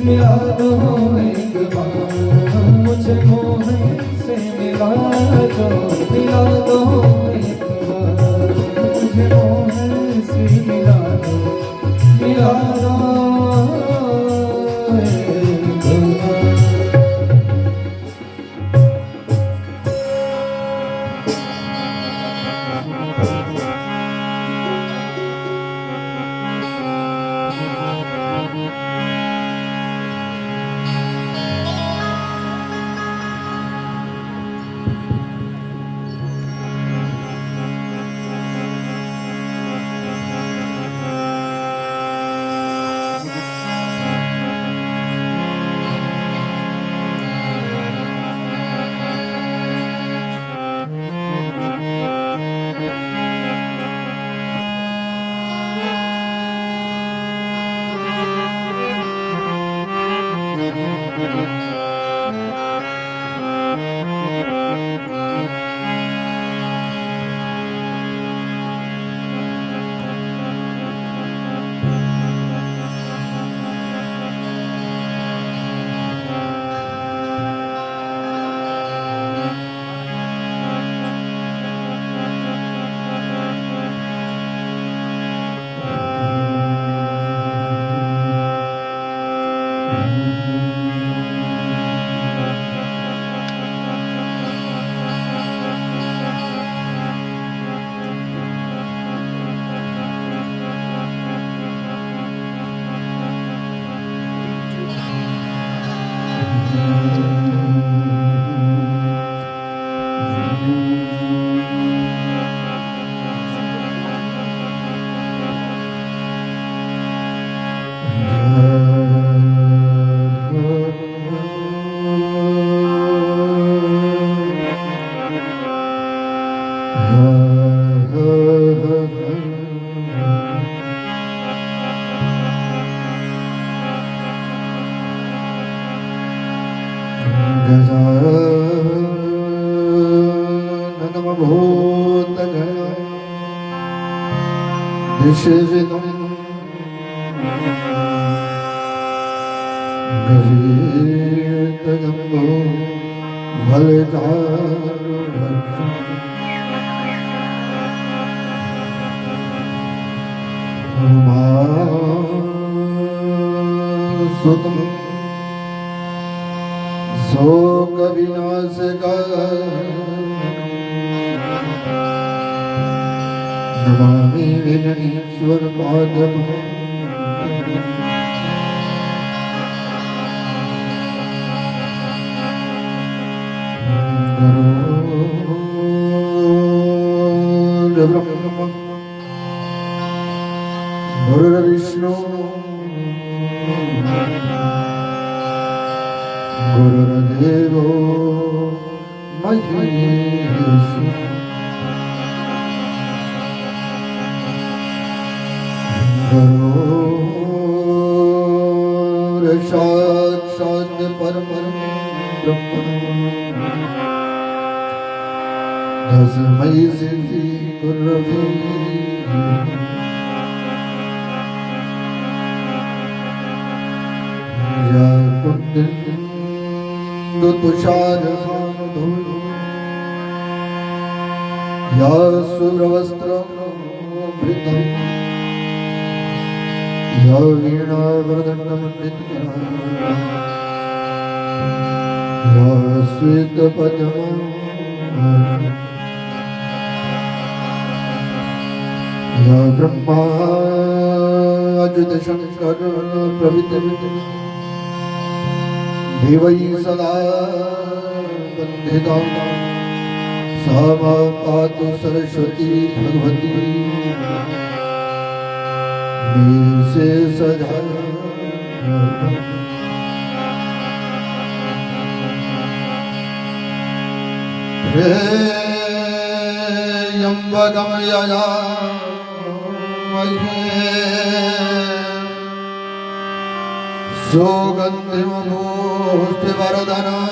मिला दो एक बार, मुझे मोहन से मिला दो एक बार, मुझे मोहन से मिला दो एक बार। निषेविनं गवीतजम्बो भलचारु सुतम शोक विनाशका नमामि विघ्नेश्वर पादम ब्रह्म गुरुर्विष्णु गुरुर्देवो महेश्वरः साक्षात् परब्रह्म तस्मै श्री गुरवे तुषारहारधूलो या सुरवस्त्रभृतं या वीणावरदण्डमण्डितकरा या श्वेतपद्मा या ब्रह्माच्युतशङ्कर प्रभृति देवै सदा वन्दिता सा मा पातु सरस्वती भगवती निशेषजा त्र्यम्बकं यजामहे सुगन्धिं पुष्टिवर्धनम्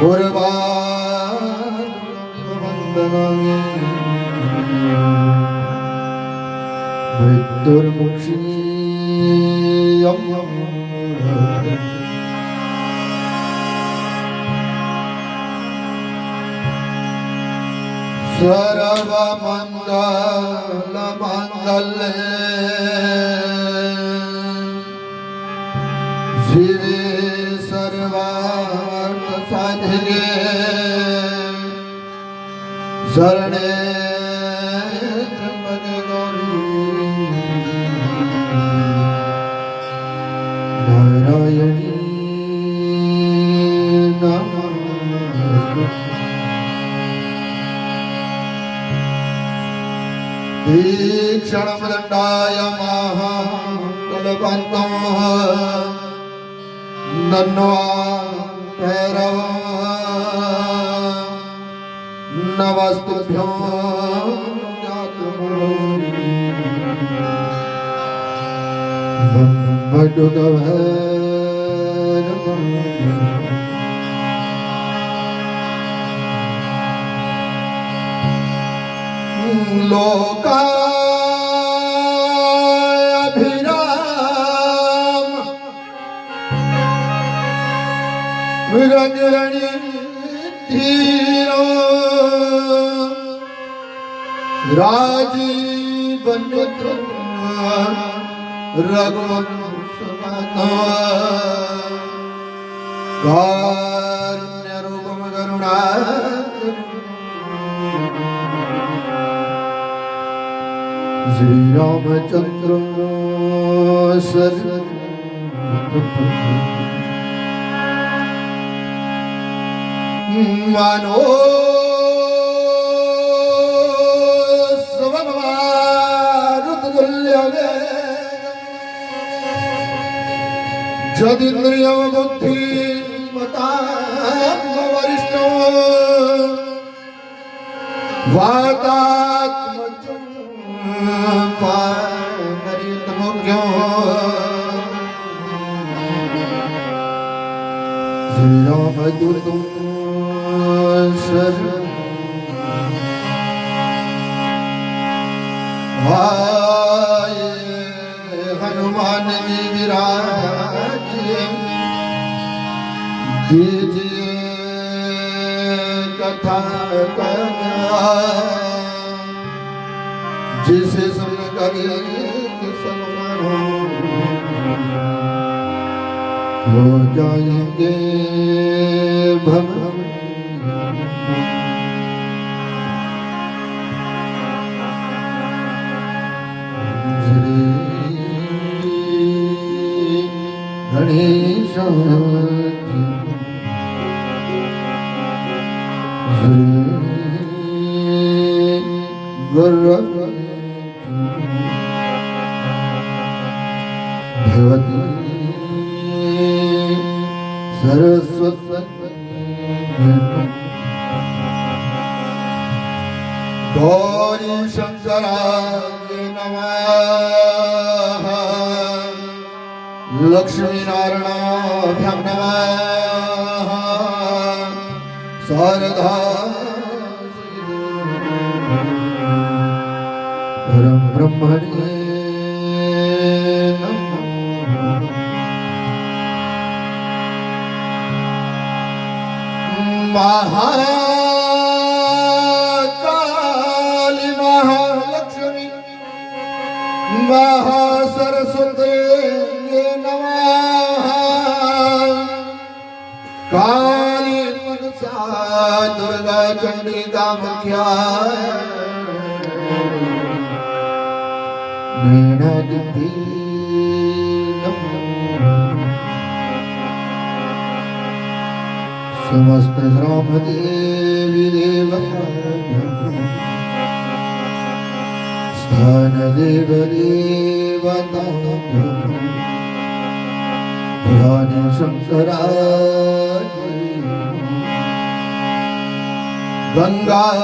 उर्वारुकमिव वन्दनामि मृत्युर्मुक्षी मंगल शिवे सर्वार्थ साधिके शरणे त्र्यंबके गौरी नारायणी नमोस्तुते। दीक्षणमदण्डाय महाकल्पन्तं नन्वा भैरव नमस्तुभ्यं लोकाभिराम विरंजनी धीरो राजीव नेत्र रघुवंश कारुण्य रूपम करुणा श्री रामचंद्र मानो स्वभावरुतुल्य जदिन्द्रिय बुद्धि वरिष्ठो वातात्मजं पारितमुख्यो श्री रामदूतं आए हनुमान जी विराजिए दीजिए कथा कथा जिसे सुनकर हो जाएंगे भव श्री गणेश श्री गुरु भगवती सरस्वती गौरी शंकराय नमः लक्ष्मी नारायणाभ्यां नमः शारदा परम ब्रह्मणे महाकाली महालक्ष्मी महासरस्वती नमः काली मनसा दुर्गा चंडी कामाख्या नैनादेवी समस्त ग्राम देवी देवता स्थान देव देवता भवानी शंकरा गंगाय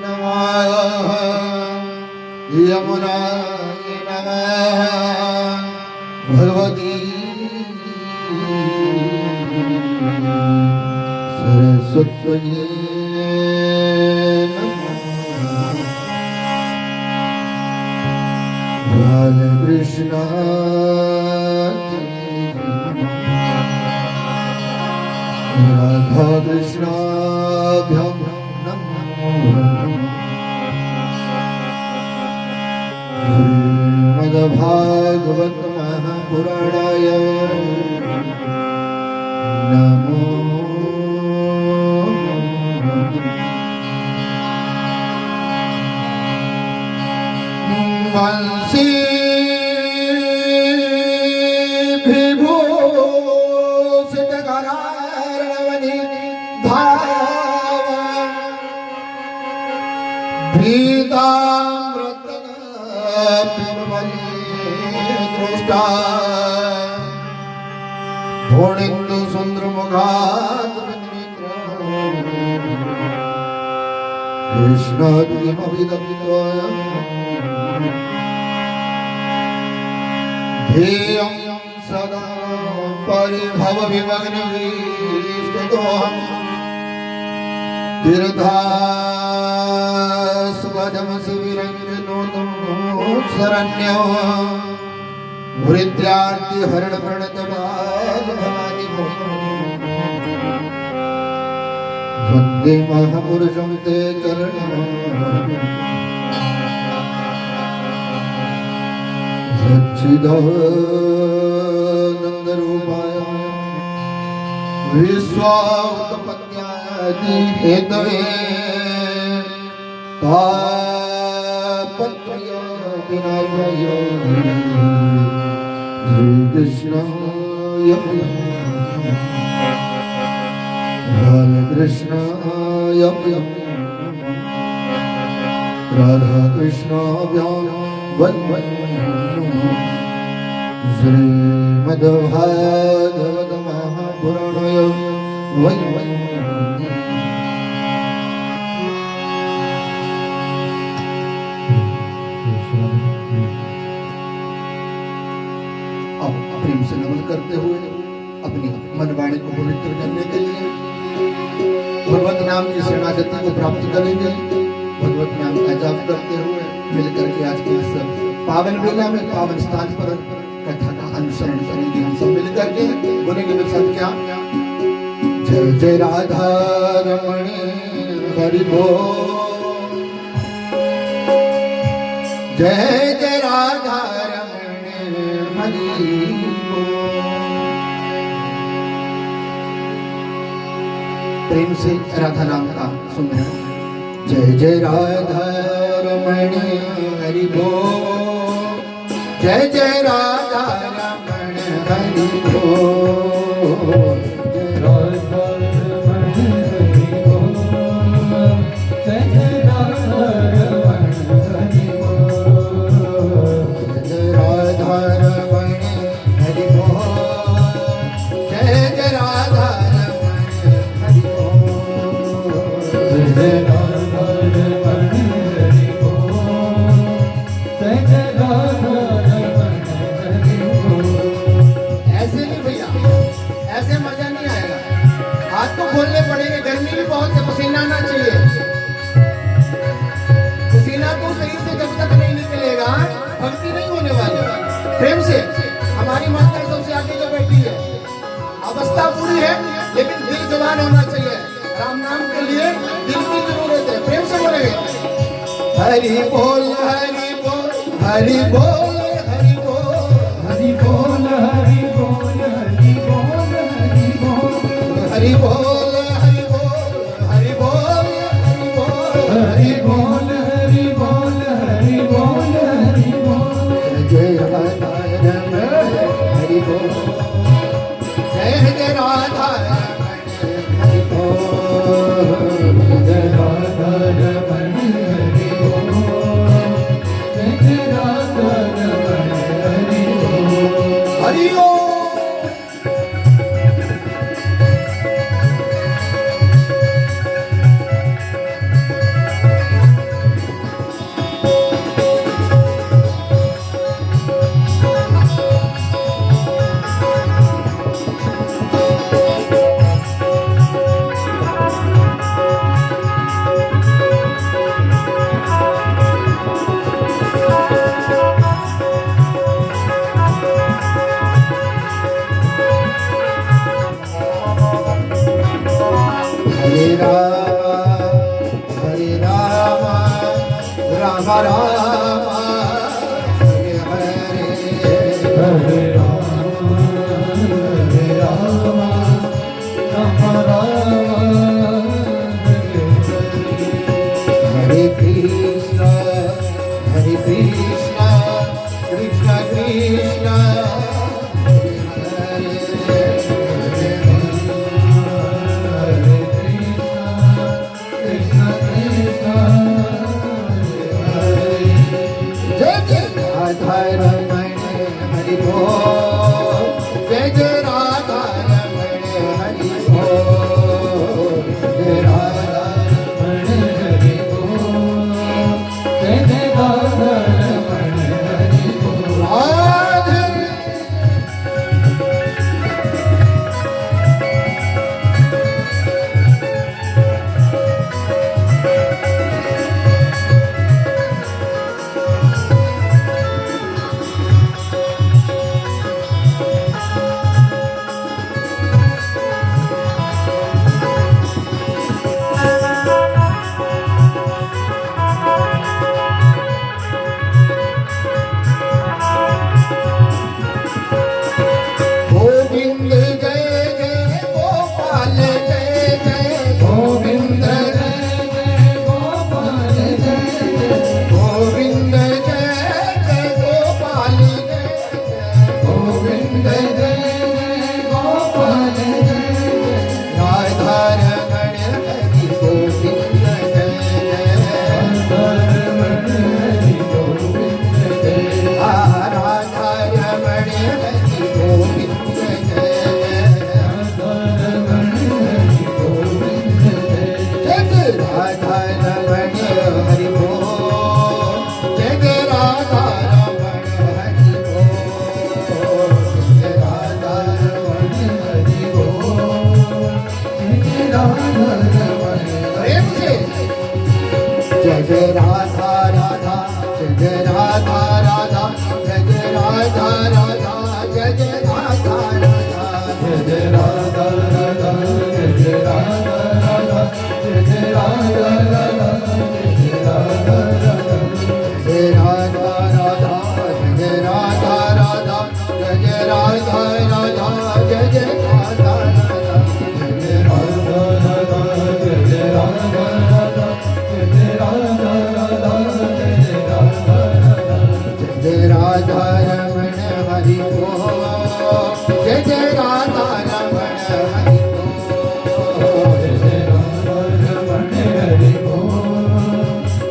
नमः यमुनाय नमः भगवती सरस्वती राधे कृष्ण राधा कृष्णाभ्यां नमः श्रीमद्भागवत महापुराणाय नमो वंशी विभूषित करारणवनि धावा भीतामृत दृष्टा भोणिन्दु सुंदर मुखात् कृष्णादिमभिदत्त्वा ध्येयं सदा परिभव विमग्नवीष्टतोऽहं तीर्थास्पदं शिविरञ्जनोतं शरण्यो वृद्धार्ति हरण प्रणतवादिभो वन्दे महापुरुषं ते चरणं सच्चिदानन्दरूपाय विश्वात्मपत्न्यादि हेतवे तापत्रय विनाशाय श्रीकृष्णाय राधाकृष्णाय राधाकृष्णाभ्यां वन्दे श्रीमद्भागवत महापुराणाय अब प्रेम से नमन करते हुए अपनी मनवाणी को पवित्र करने के लिए भगवत नाम की शरणागति को प्राप्त करेंगे। भगवत नाम का जाप करते हुए मिलकर के आज के इस पावन बेला में पावन स्थान पर कथा का अनुसरण करेंगे। हम सब मिलकर के बोलेंगे मेरे साथ क्या? जय जय राधा रमणी हरि बोल, जय जय राधा रमणी हरि बोल। प्रेम से राधा नाम का सुनो। जय जय राधा रमणी हरि बोल, जय जय राधा रमणी हरि बोल, जय राधा रमणी हरि बोल, जय जय राधा रमणी हरि बोल, जय राधा रमणी हरि बोल, जय जय राधा रमणी हरि बोल, जय जय राधा रमणी हरि बोल, जय जय राधा रमणी हरि बोल। ऐसे नहीं भैया, ऐसे मजा नहीं आएगा। हाथ को खोलने पड़ेंगे, गर्मी भी बहुत है, पसीना आना चाहिए। पसीना तो शरीर से जब तक नहीं निकलेगा भक्ति नहीं होने वाली। प्रेम से हमारी माता सबसे आगे जो बैठी है, अवस्था पूरी है लेकिन दिल जवान होना चाहिए। राम नाम के लिए दिल की जरूरत है। प्रेम से बोलेंगे हरि बोल हरि बोल हरि बोल हरि बोल हरि बोल हरि बोल हरि बोल हरि बोल, हरि बोल हरि बोल हरि बोल हरि बोल, हरि बोल हरि बोल हरि बोल हरि बोल। जय राधा रमण हरि बोल, जय जय राधा रमण हरि बोल, जय राधा रमण हरि बोल, जय जय राधा रमण हरि बोल। हरि ओम। राम राम हरे हरे हरे राम राम राम हरे कृष्णा कृष्ण कृष्ण रमण हरि बोल जय जय राधा रमण हरि बोल जय राधा रमण हरि बोल जय जय राधा रमण हरि बोल राधे गोविंद जय जय गोपाल जय जय गोविंद जय जय गोपाल जय जय गोविंद जय जय गोपाल जय जय गोविंद जय जय गोपाल जय जय राधा रमण हरि गोविंद जय जय राधा रमण हरि गोविंद जय राधा रमण हरि गोविंद जय राधा रमण हरि गोविंद जय जय राधा रमण हरि बोल जय राधा रमण हरि बोल जय राधा रमण हरि बोल जय राधा रमण प्रेम से जय जय राधा राधा जय जय राधा राधा जय जय राधा राधा जय जय राधा राधा जय जय राधा राधा जय जय राधा राधा जय जय राधा राधा जय जय राधा राधा जय राधा राधा जय राधा राधा जय राधा राधा जय जय राधा राधा जय राधा राधा जय जय राधा राधा जय जय राधा राधा जय जय राधा राधा जय राधा रमण हरि बोल जय जय राधा रमण हरि बोल जय जय राधा रमण हरि बोल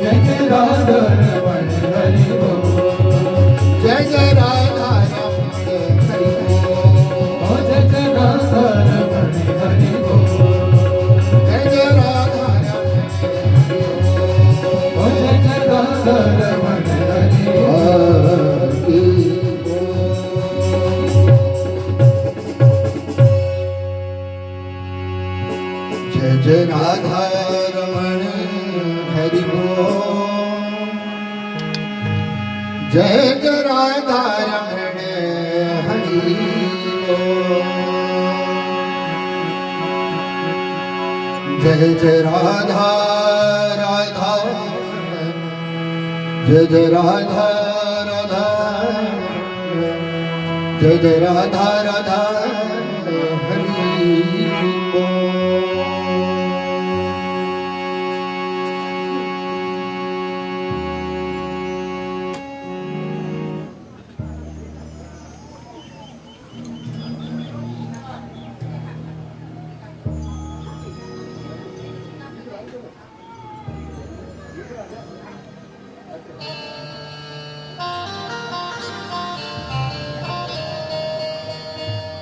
जय जय राधा रमण हरि बोल जय जय राधा रमण हरि बोल जय जय राधा रमण हरि बोल जय जय राधा रमण हरि बोल जय जय राधा रमण हरि बोल जय जय राधा रमण हरि बोल जय जय राधा रमण हरि बोल जय जय राधा राधा जय जय राधा राधा जय जय राधा राधा हरि बोल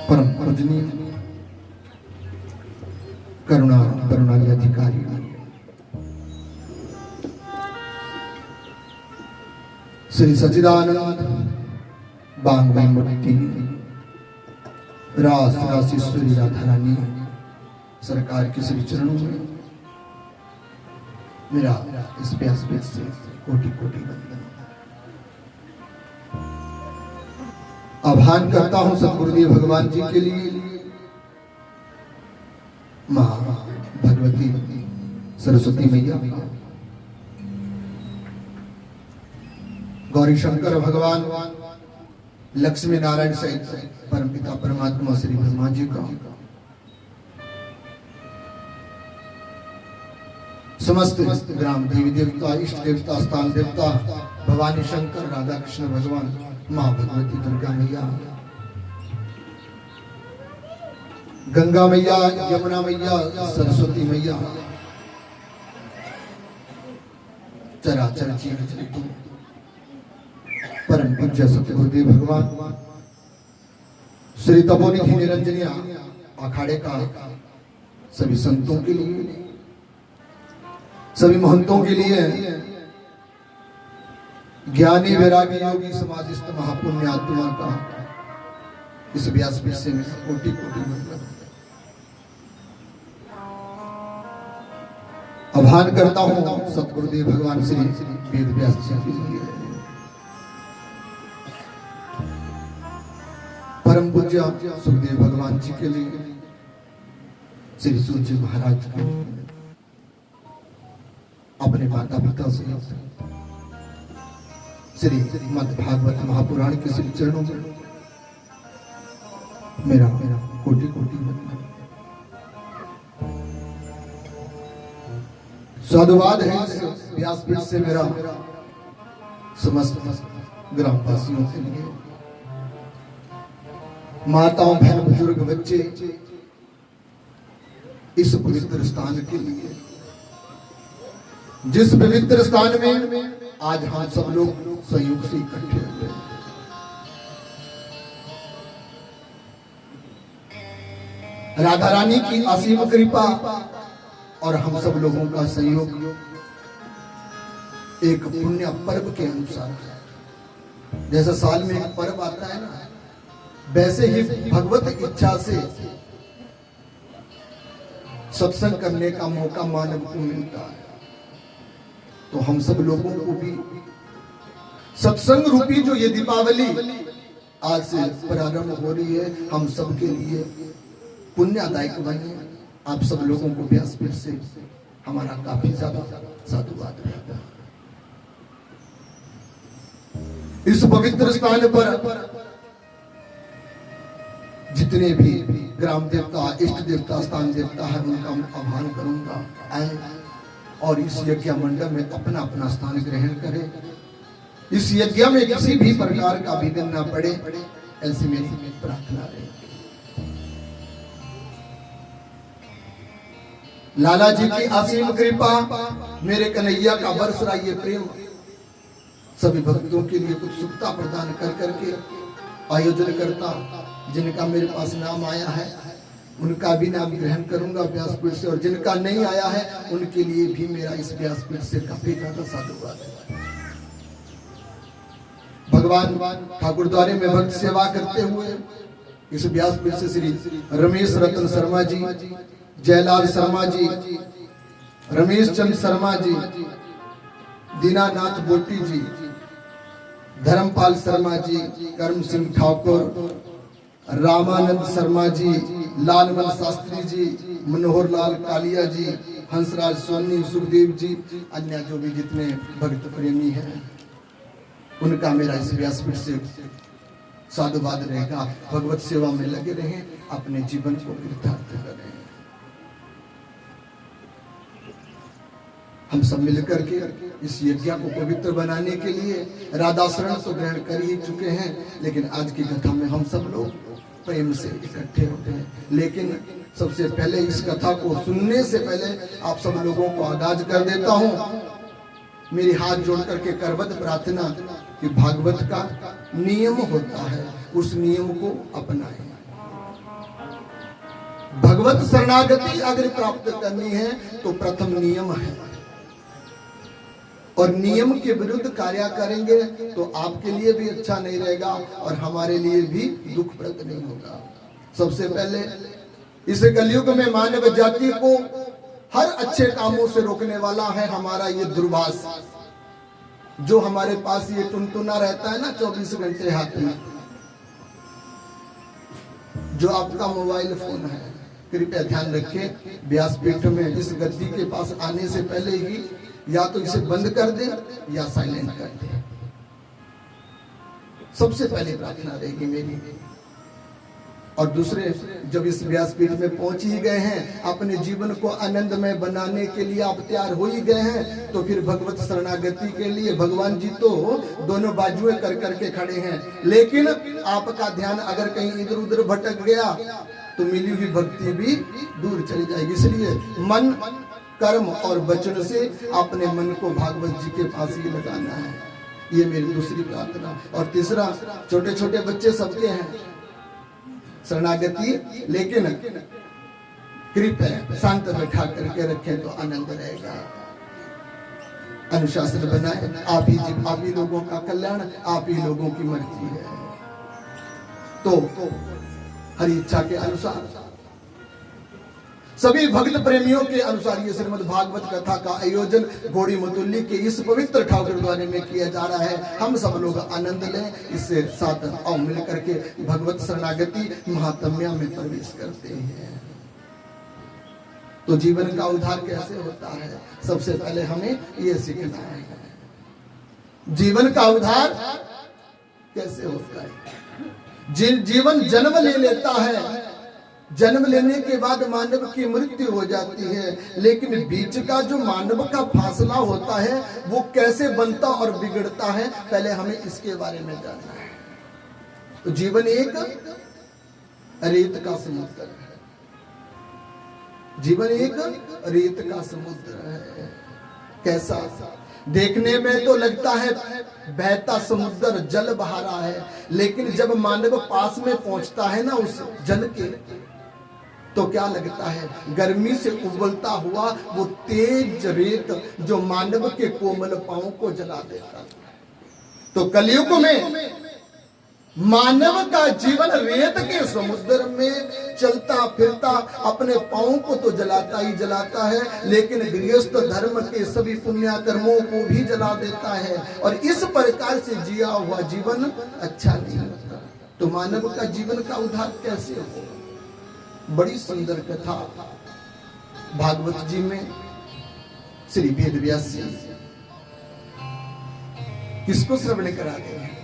परम पूजनीय करुणा करुणालय अधिकारी श्री सच्चिदानंद बांगमय मूर्ति राष्ट्रीय राधा रानी सरकार के श्री चरणों में मेरा इस व्यासपीठ से कोटि कोटि वंदन। आह्वान करता हूं सतगुरुदेव भगवान जी के लिए मां भगवती सरस्वती मैया, गौरी शंकर भगवान, लक्ष्मी नारायण सहित परमपिता परमात्मा श्री ब्रह्मा जी का, समस्त ग्राम देवी देवता, इष्ट देवता, स्थान देवता, भवानी शंकर, राधा कृष्ण भगवान, माँ भगवती दुर्गा मैया, गंगा मैया, यमुना मैया, सरस्वती मैया, चराचर जीव जंतु, परम पूज्य सतगुरुदेव भगवान, श्री तपोनिधि निरंजनिया अखाड़े का सभी संतों के लिए, सभी महंतों के लिए, ज्ञानी वैरागी योगी समाधिस्थ महापुण्यात्मा का इस व्यासपीठ से कोटि कोटि वंदन आह्वान करता हूं सतगुरुदेव भगवान श्री वेद व्यास जी के लिए, परम पूज्य सुखदेव भगवान जी के लिए, श्री सूर्य जी महाराज के लिए, अपने माता पिता से श्री मद भागवत महापुराण के श्री चरणों में मेरा कोटि कोटि वंदन। साधुवाद है इस व्यासपीठ से मेरा समस्त ग्रामवासियों के लिए, माताओं, बहन, बुजुर्ग, बच्चे, इस पवित्र स्थान के लिए, जिस पवित्र स्थान में आज हम सब लोग संयोग से इकट्ठे हुए। राधा रानी की असीम कृपा और हम सब लोगों का सहयोग एक पुण्य पर्व के अनुसार, जैसा साल में एक पर्व आता है ना, वैसे ही भगवत इच्छा से सत्संग करने का मौका मानव को मिलता है। तो हम सब लोगों को भी सत्संग रूपी जो ये दीपावली आज से प्रारंभ हो रही है, हम सब के लिए पुण्यदायक बने। आप सब लोगों को व्यासपीठ से हमारा काफी ज्यादा साधुवाद रहता है। इस पवित्र स्थान पर जितने भी ग्राम देवता, इष्ट देवता, स्थान देवता है, उनका आह्वान करूंगा, आए और इस यज्ञ मंडप में अपना अपना स्थान ग्रहण करें। इस यज्ञ में किसी भी प्रकार का विघ्न न पड़े, ऐसी मेरी प्रार्थना रहेगी। लाला जी की असीम कृपा, मेरे कन्हैया का बरस रहा ये प्रेम सभी भक्तों के लिए उत्सुकता प्रदान कर करके आयोजन करता। जिनका मेरे पास नाम आया है उनका भी नाम ग्रहण करूंगा व्यासपीठ से, और जिनका नहीं आया है उनके लिए भी मेरा इस व्यासपीठ से काफी ज्यादा साधुवाद है। भगवान ठाकुरद्वारे में भक्त सेवा करते हुए इस व्यासपीठ से श्री रमेश रतन शर्मा जी, जयलाल शर्मा जी, रमेश चंद शर्मा जी, दीनानाथ बोटी जी, धर्मपाल शर्मा जी, कर्म सिंह ठाकुर, रामानंद शर्मा जी, लालमन शास्त्री जी, मनोहर लाल कालिया जी, हंसराज सोनी, सुखदेव जी, अन्य जो भी जितने भक्त प्रेमी हैं उनका मेरा इस व्यासपीठ से साधुवाद रहेगा। भगवत सेवा में लगे रहें, अपने जीवन को कृतार्थ करें। हम सब मिलकर के इस यज्ञ को पवित्र बनाने के लिए राधाशरण तो ग्रहण कर ही चुके हैं, लेकिन आज की कथा में हम सब लोग प्रेम से इकट्ठे होते हैं। लेकिन सबसे पहले इस कथा को सुनने से पहले आप सब लोगों को आगाज कर देता हूँ। मेरी हाथ जोड़ करके करवत प्रार्थना कि भागवत का नियम होता है, उस नियम को अपनाएं। भगवत शरणागति अगर प्राप्त करनी है तो प्रथम नियम है, और नियम के विरुद्ध कार्य करेंगे तो आपके लिए भी अच्छा नहीं रहेगा और हमारे लिए भी दुखप्रद नहीं होगा। सबसे पहले इस कलयुग में मानव जाति को हर अच्छे कामों से रोकने वाला है हमारा ये दुर्वास, जो हमारे पास ये टुनटुना रहता है ना 24 घंटे हाथ में, जो आपका मोबाइल फोन है। कृपया ध्यान रखें, व्यासपीठ में इस गद्दी के पास आने से पहले ही या तो इसे बंद कर दे या साइलेंट कर दे। सबसे पहली प्रार्थना रहेगी मेरी। और दूसरे, जब इस व्यासपीठ में पहुंच ही गए हैं, अपने जीवन को आनंदमय बनाने के लिए आप तैयार हो ही गए हैं, तो फिर भगवत शरणागति के लिए भगवान जी तो दोनों बाजुएं कर करके खड़े हैं। लेकिन आपका ध्यान अगर कहीं इधर उधर भटक गया तो मिली हुई भक्ति भी दूर चली जाएगी। इसलिए मन, कर्म और वचन से अपने मन को भागवत जी के पास ही लगाना है, ये मेरी दूसरी प्रार्थना। और तीसरा, छोटे छोटे बच्चे सबके हैं शरणागति, लेकिन कृपया शांत बैठा करके रखें तो आनंद रहेगा। अनुशासन बनाए, आप ही लोगों का कल्याण, आप ही लोगों की मर्जी है। तो हरि इच्छा के अनुसार, सभी भक्त प्रेमियों के अनुसार ये श्रीमद् भागवत कथा का आयोजन घोड़ी मतुल्ली के इस पवित्र ठाकुर द्वारे में किया जा रहा है। हम सब लोग आनंद लें, इससे साथ आओ मिल करके भगवत शरणागति महात्म्य में प्रवेश करते हैं। तो जीवन का उद्धार कैसे होता है, सबसे पहले हमें ये सीखना है। जीवन का उद्धार कैसे होता है? जीवन जन्म ले लेता है, जन्म लेने के बाद मानव की मृत्यु हो जाती है, लेकिन बीच का जो मानव का फासला होता है वो कैसे बनता और बिगड़ता है, पहले हमें इसके बारे में जानना है। तो जीवन एक रेत का समुद्र है, जीवन एक रेत का समुद्र है। कैसा? देखने में तो लगता है बहता समुद्र, जल बहा रहा है, लेकिन जब मानव पास में पहुंचता है ना उस जल के, तो क्या लगता है? गर्मी से उबलता हुआ वो तेज रेत जो मानव के कोमल पांव को जला देता है। तो कलयुग में मानव का जीवन रेत के समुद्र में चलता फिरता अपने पांव को तो जलाता ही जलाता है, लेकिन गृहस्थ धर्म के सभी पुण्य कर्मों को भी जला देता है। और इस प्रकार से जिया हुआ जीवन अच्छा नहीं होता। तो मानव का जीवन का उद्धार कैसे हो? बड़ी सुंदर कथा भागवत जी में श्री वेद व्यास जी किसको श्रवण कराते हैं?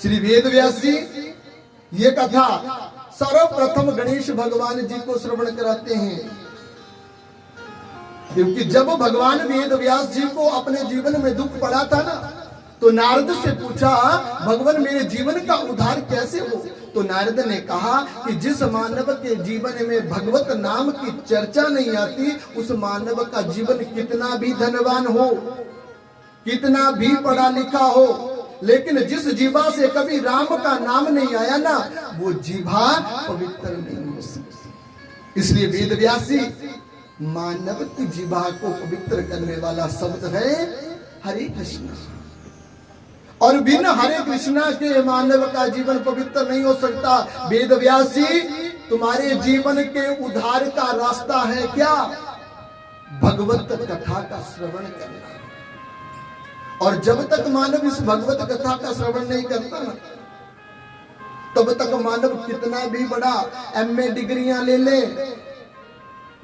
श्री वेद व्यास जी ये कथा सर्वप्रथम गणेश भगवान जी को श्रवण कराते हैं, क्योंकि जब भगवान वेद व्यास जी को अपने जीवन में दुख पड़ा था ना, तो नारद से पूछा, भगवान मेरे जीवन का उद्धार कैसे हो? तो नारद ने कहा कि जिस मानव के जीवन में भगवत नाम की चर्चा नहीं आती, उस मानव का जीवन कितना भी धनवान हो, कितना भी पढ़ा लिखा हो, लेकिन जिस जीवा से कभी राम का नाम नहीं आया ना, वो जीवा पवित्र नहीं हो सकती। इसलिए वेद व्यास जी मानव की जीवा को पवित्र करने वाला शब्द है हरे कृष्ण। और बिना हरे कृष्णा के मानव का जीवन पवित्र नहीं हो सकता। वेद व्यास जी तुम्हारे जीवन के उद्धार का रास्ता है क्या? भगवत कथा का श्रवण करना। और जब तक मानव इस भगवत कथा का श्रवण नहीं करता ना, तब तक मानव कितना भी बड़ा एमए डिग्रियां ले ले,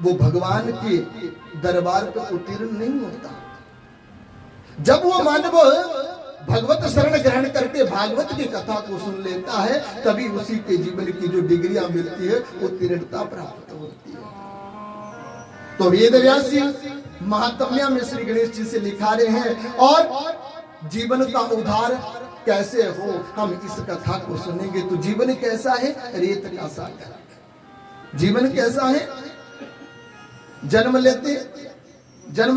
वो भगवान के दरबार पर उत्तीर्ण नहीं होता। जब वो मानव भगवत शरण ग्रहण करके भागवत की कथा को सुन लेता है, तभी उसी के जीवन की जो डिग्रियां मिलती है वो उत्तीर्णता प्राप्त होती है। तो वेद व्यास जी महात्म्य में श्री गणेश जी से लिखा रहे हैं, और जीवन का उद्धार कैसे हो हम इस कथा को सुनेंगे। तो जीवन कैसा है? रेत का सागर। जीवन कैसा है? जन्म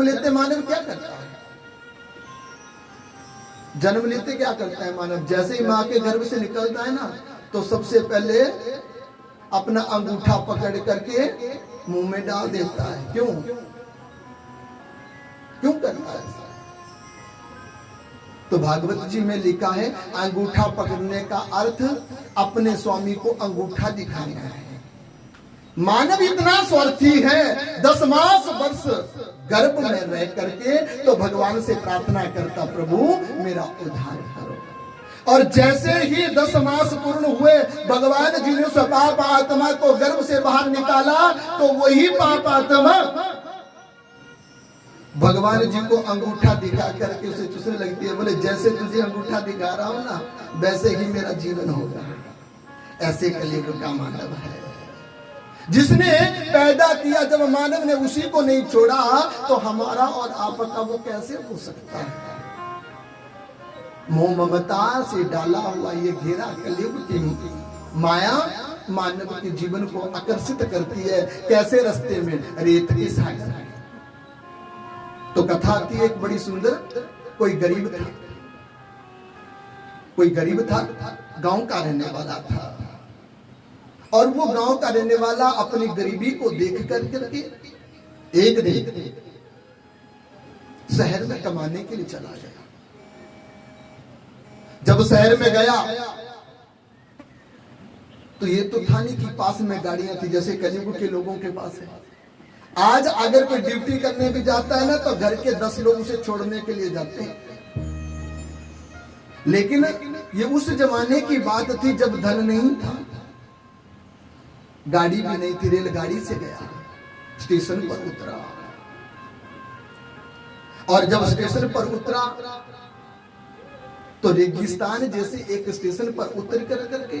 लेते मानव क्या करता है? जन्म लेते क्या करता है मानव? जैसे ही माँ के गर्भ से निकलता है ना, तो सबसे पहले अपना अंगूठा पकड़ करके मुंह में डाल देता है। क्यों करता है? तो भागवत जी में लिखा है, अंगूठा पकड़ने का अर्थ अपने स्वामी को अंगूठा दिखाना है। मानव इतना स्वार्थी है, 10 मास वर्ष गर्भ में रह करके तो भगवान से प्रार्थना करता, प्रभु मेरा उद्धार करो। और जैसे ही 10 मास पूर्ण हुए, भगवान जी ने उस पाप आत्मा को गर्भ से बाहर निकाला, तो वही पाप आत्मा भगवान जी को अंगूठा दिखा करके उसे चूसने लगती है। बोले जैसे तुझे अंगूठा दिखा रहा हूं ना वैसे ही मेरा जीवन होगा। ऐसे कलयुग का मानव है जिसने पैदा किया। जब मानव ने उसी को नहीं छोड़ा तो हमारा और आपका वो कैसे हो सकता है। मोह ममता से डाला हुआ ये घेरा कलयुग की माया मानव के जीवन को आकर्षित करती है। कैसे रास्ते में, रेत के सागर। तो कथा आती है एक बड़ी सुंदर। कोई गरीब था, गांव का रहने वाला था, और वो गांव का रहने वाला अपनी गरीबी को देख करके एक दिन शहर में कमाने के लिए चला गया। जब शहर में गया तो ये तो था नहीं कि पास में गाड़ियां थी जैसे कलयुग के लोगों के पास है। आज अगर कोई ड्यूटी करने भी जाता है ना तो घर के 10 लोग उसे छोड़ने के लिए जाते हैं। लेकिन ये उस जमाने की बात थी जब धन नहीं था, गाड़ी भी नहीं थी। रेलगाड़ी से गया, स्टेशन पर उतरा, और जब स्टेशन पर उतरा तो रेगिस्तान जैसे एक स्टेशन पर उतर करके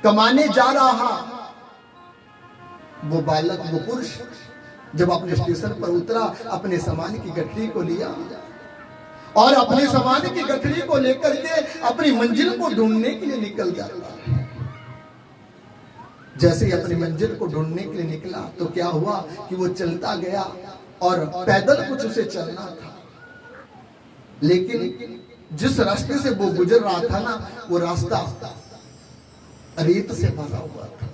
कमाने जा रहा वो बालक, वो पुरुष जब अपने स्टेशन पर उतरा, अपने सामान की गठरी को लिया और अपने सामान की गठरी को लेकर के अपनी मंजिल को ढूंढने के लिए निकल जाता है। जैसे ही अपनी मंजिल को ढूंढने के लिए निकला तो क्या हुआ कि वो चलता गया और पैदल कुछ उसे चलना था, लेकिन जिस रास्ते से वो गुजर रहा था ना वो रास्ता रेत से भरा हुआ था।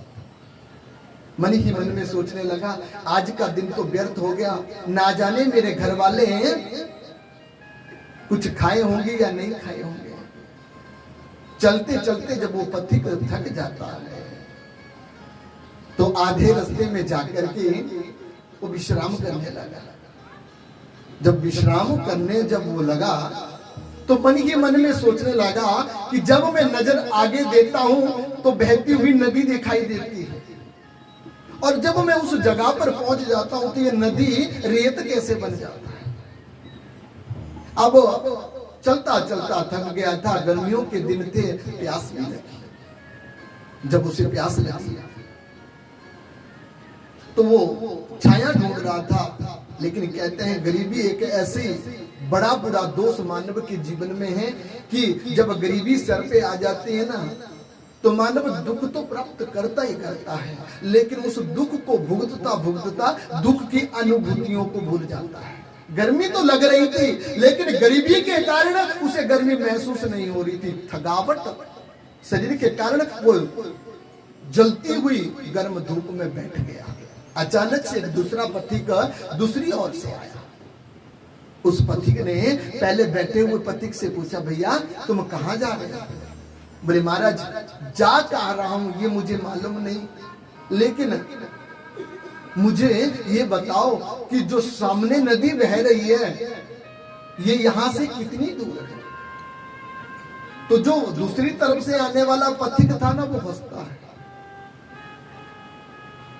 मन ही मन में सोचने लगा आज का दिन तो व्यर्थ हो गया, ना जाने मेरे घर वाले कुछ खाए होंगे या नहीं खाए होंगे। चलते चलते जब वो पथिक थक जाता है तो आधे रास्ते में जाकर के वो विश्राम करने लगा। जब विश्राम करने जब वो लगा तो मन ही मन में सोचने लगा कि जब मैं नजर आगे देता हूं तो बहती हुई नदी दिखाई देती है, और जब मैं उस जगह पर पहुंच जाता हूं तो ये नदी रेत कैसे बन जाता है। अब चलता चलता थक गया था, गर्मियों के दिन थे, प्यास भी लगी। जब उसे प्यास लगी तो वो छाया ढूंढ रहा था, लेकिन कहते हैं गरीबी एक ऐसी बड़ा बुरा दोष मानव के जीवन में है कि जब गरीबी सर पे आ जाती है ना तो मानव दुख तो प्राप्त करता ही करता है, लेकिन उस दुख को भुगतता भुगतता दुख की अनुभूतियों को भूल जाता है। गर्मी तो लग रही थी लेकिन गरीबी के कारण उसे गर्मी महसूस नहीं हो रही थी। थकावट शरीर के कारण वो जलती हुई गर्म धूप में बैठ गया। अचानक से दूसरा पथिक दूसरी ओर से आया। उस पथिक ने पहले बैठे हुए पथिक से पूछा, भैया तुम कहां जा रहे हो? बोले महाराज जा कह रहा हूं ये मुझे मालूम नहीं, लेकिन मुझे ये बताओ कि जो सामने नदी बह रही है ये यहां से कितनी दूर है? तो जो दूसरी तरफ से आने वाला पथिक था ना वो हंसता है,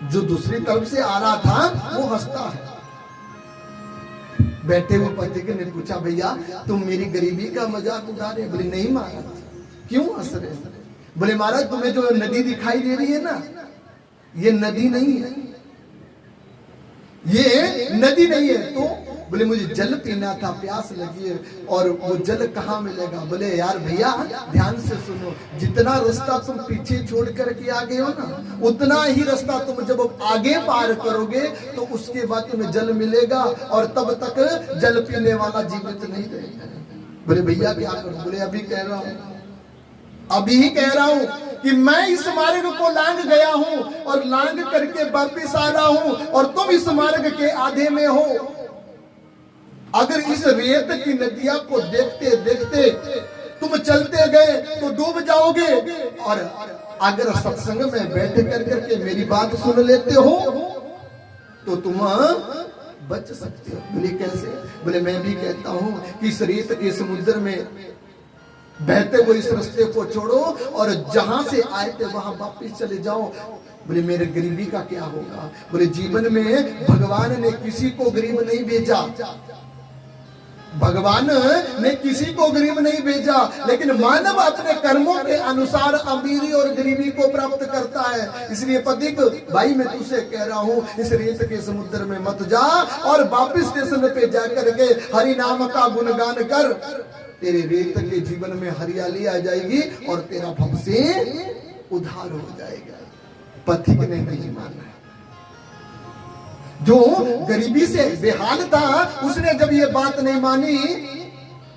जो दूसरी तरफ से आ रहा था वो हंसता है। बैठे हुए पथिक ने पूछा, भैया तुम मेरी गरीबी का मजाक उड़ा रहे? बोले नहीं महाराज। क्यों हंस रहे? बोले महाराज तुम्हें जो नदी दिखाई दे रही है ना ये नदी नहीं है, ये नदी नहीं है। तो बोले मुझे जल पीना था, प्यास लगी है, और वो जल कहाँ मिलेगा? बोले यार भैया ध्यान से सुनो, जितना रास्ता तुम पीछे छोड़ करके आ गए हो ना उतना ही रास्ता तुम जब आगे पार करोगे तो उसके बाद तुम्हें जल मिलेगा, और तब तक जल पीने वाला जीवित नहीं रहेगा। बोले भैया क्या करूं? बोले अभी कह रहा हूं, अभी ही कह रहा हूं कि मैं इस मार्ग को लांग गया हूं और लांग करके वापिस आ रहा हूं, और तुम इस मार्ग के आधे में हो। अगर इस रेत की नदियां को देखते देखते तुम चलते गए तो डूब जाओगे, और अगर सत्संग में बैठ करके मेरी बात सुन लेते हो तो तुम बच सकते हो। बोले कैसे? बोले मैं भी कहता हूं कि इस रेत के समुद्र में बहते हुए इस रास्ते को छोड़ो और जहां से आए थे वहां वापिस चले जाओ। बोले मेरे गरीबी का क्या होगा? बोले जीवन में भगवान ने किसी को गरीब नहीं भेजा, भगवान ने किसी को गरीब नहीं भेजा, लेकिन मानव अपने कर्मों के अनुसार अमीरी और गरीबी को प्राप्त करता है। इसलिए पथिक भाई मैं तुझसे कह रहा हूं, इस रेत के समुद्र में मत जा और वापिस स्टेशन पे जाकर के हरि नाम का गुणगान कर। तेरे रेत के जीवन में हरियाली आ जाएगी और तेरा भव से उद्धार हो जाएगा। पथिक ने नहीं माना। जो गरीबी से बेहाल था, उसने जब ये बात नहीं मानी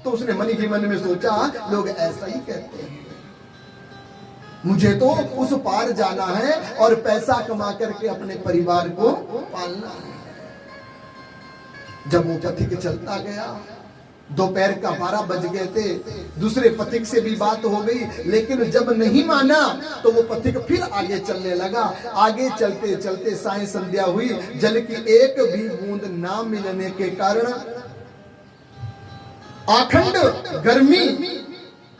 तो उसने मन ही मन में सोचा लोग ऐसा ही कहते हैं, मुझे तो उस पार जाना है और पैसा कमा करके अपने परिवार को पालना है। जब वो पथिक चलता गया, दोपहर का 12 बज गए थे, दूसरे पथिक से भी बात हो गई, लेकिन जब नहीं माना तो वो पथिक फिर आगे चलने लगा। आगे चलते चलते सायं संध्या हुई, जल की एक भी बूंद ना मिलने के कारण अखंड गर्मी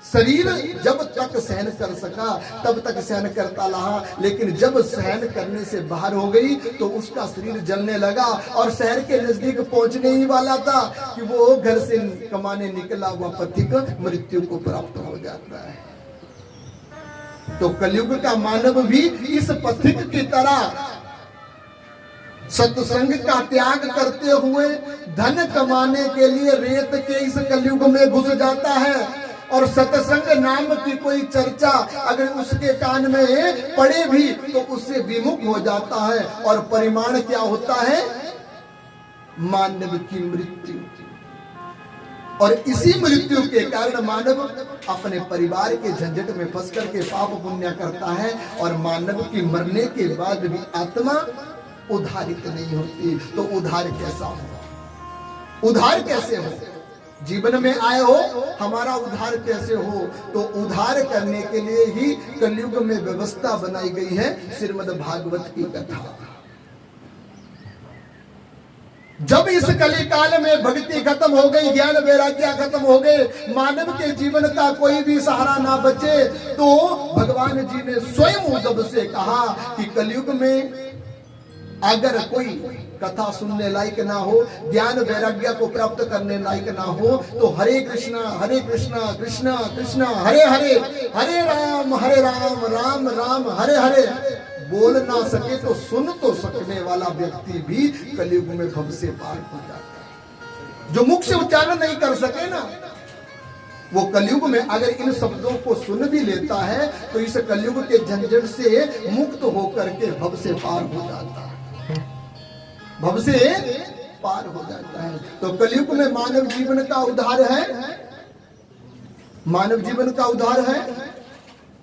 शरीर जब तक सहन कर सका तब तक सहन करता रहा, लेकिन जब सहन करने से बाहर हो गई तो उसका शरीर जलने लगा और शहर के नजदीक पहुंचने ही वाला था कि वो घर से कमाने निकला हुआ पथिक मृत्यु को प्राप्त हो जाता है। तो कलयुग का मानव भी इस पथिक की तरह सत्संग का त्याग करते हुए धन कमाने के लिए रेत के इस कलयुग में घुस जाता है। और सत्संग नाम की कोई चर्चा अगर उसके कान में पड़े भी तो उससे विमुख हो जाता है और परिमाण क्या होता है? मानव की मृत्यु। और इसी मृत्यु के कारण मानव अपने परिवार के झंझट में फंस करके पाप पुण्य करता है और मानव की मरने के बाद भी आत्मा उद्धारित नहीं होती। तो उद्धार कैसा हो? उद्धार कैसे हो? जीवन में आए हो, हमारा उद्धार कैसे हो? तो उद्धार करने के लिए ही कलयुग में व्यवस्था बनाई गई है श्रीमद् भागवत की कथा। जब इस कली काल में भक्ति खत्म हो गई, ज्ञान वैराग्य खत्म हो गए, मानव के जीवन का कोई भी सहारा ना बचे, तो भगवान जी ने स्वयं उद्धव से कहा कि कलयुग में अगर कोई कथा सुनने लायक ना हो, ज्ञान वैराग्य को प्राप्त करने लायक ना हो, तो हरे कृष्णा कृष्णा कृष्णा हरे हरे, हरे राम राम राम हरे हरे बोल ना सके तो सुन तो सकने वाला व्यक्ति भी कलयुग में भव से पार हो जाता है। जो मुख से उच्चारण नहीं कर सके ना, वो कलयुग में अगर इन शब्दों को सुन भी लेता है तो इस कलयुग के झंझट से मुक्त होकर के भव से पार हो जाता है, भव से पार हो जाता है। तो कलयुग में मानव जीवन का उद्धार है, मानव जीवन का उद्धार है।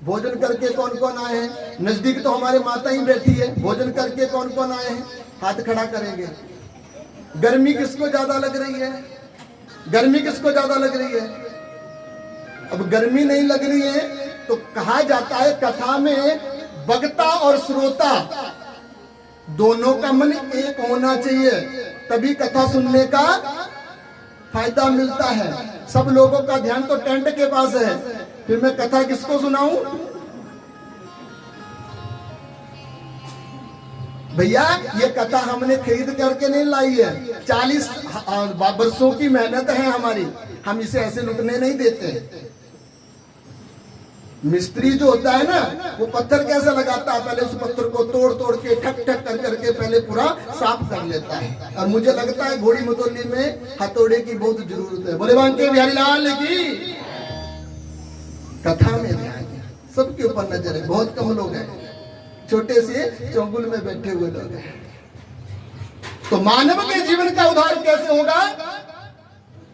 भोजन करके कौन कौन आए हैं? नजदीक तो हमारे माता ही बैठी है। भोजन करके कौन कौन आए हैं? हाथ खड़ा करेंगे। गर्मी किसको ज्यादा लग रही है? गर्मी किसको ज्यादा लग रही है? अब गर्मी नहीं लग रही है तो कहा जाता है कथा में वक्ता और श्रोता दोनों का मन एक होना चाहिए, तभी कथा सुनने का फायदा मिलता है। सब लोगों का ध्यान तो टेंट के पास है, फिर मैं कथा किसको सुनाऊं? भैया ये कथा हमने खरीद करके नहीं लाई है, 40 वर्षों की मेहनत है हमारी, हम इसे ऐसे लुटने नहीं देते। मिस्त्री जो होता है ना, वो पत्थर कैसे लगाता है? पहले उस पत्थर को तोड़ तोड़ के ठक ठक कर करके पहले पूरा साफ कर लेता है। और मुझे लगता है घोड़ी मतौली में हथौड़े की बहुत जरूरत है। बोले बांके बिहारी लाल की। कथा में ध्यान सबके ऊपर नजर है, बहुत कम लोग हैं, छोटे से चौगुल में बैठे हुए लोग हैं। तो मानव के जीवन का उद्धार कैसे होगा?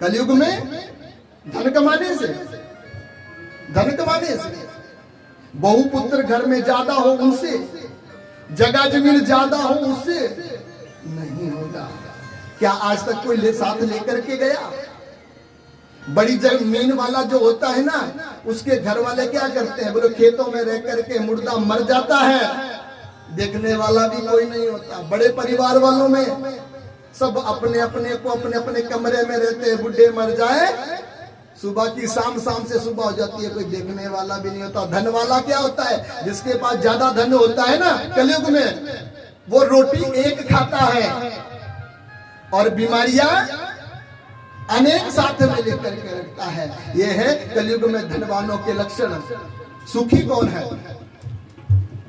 कलयुग में धन कमाने से, धन कमाने से। बहुपुत्र घर में ज्यादा हो उनसे, जगह जमीन ज्यादा हो उससे नहीं होगा। क्या आज तक कोई साथ लेकर के गया? बड़ी जमीन वाला जो होता है ना, उसके घर वाले क्या करते हैं? बोलो खेतों में रह करके मुर्दा मर जाता है, देखने वाला भी कोई नहीं होता। बड़े परिवार वालों में सब अपने अपने को अपने अपने कमरे में रहते हैं, बुढ़े मर जाए सुबह की शाम, शाम से सुबह हो जाती है, कोई देखने वाला भी नहीं होता। धन वाला क्या होता है? जिसके पास ज्यादा धन होता है ना कलयुग में, वो रोटी एक खाता है और बीमारियां अनेक साथ में लेकर के रखता है। यह है कलयुग में धनवानों के लक्षण। सुखी कौन है?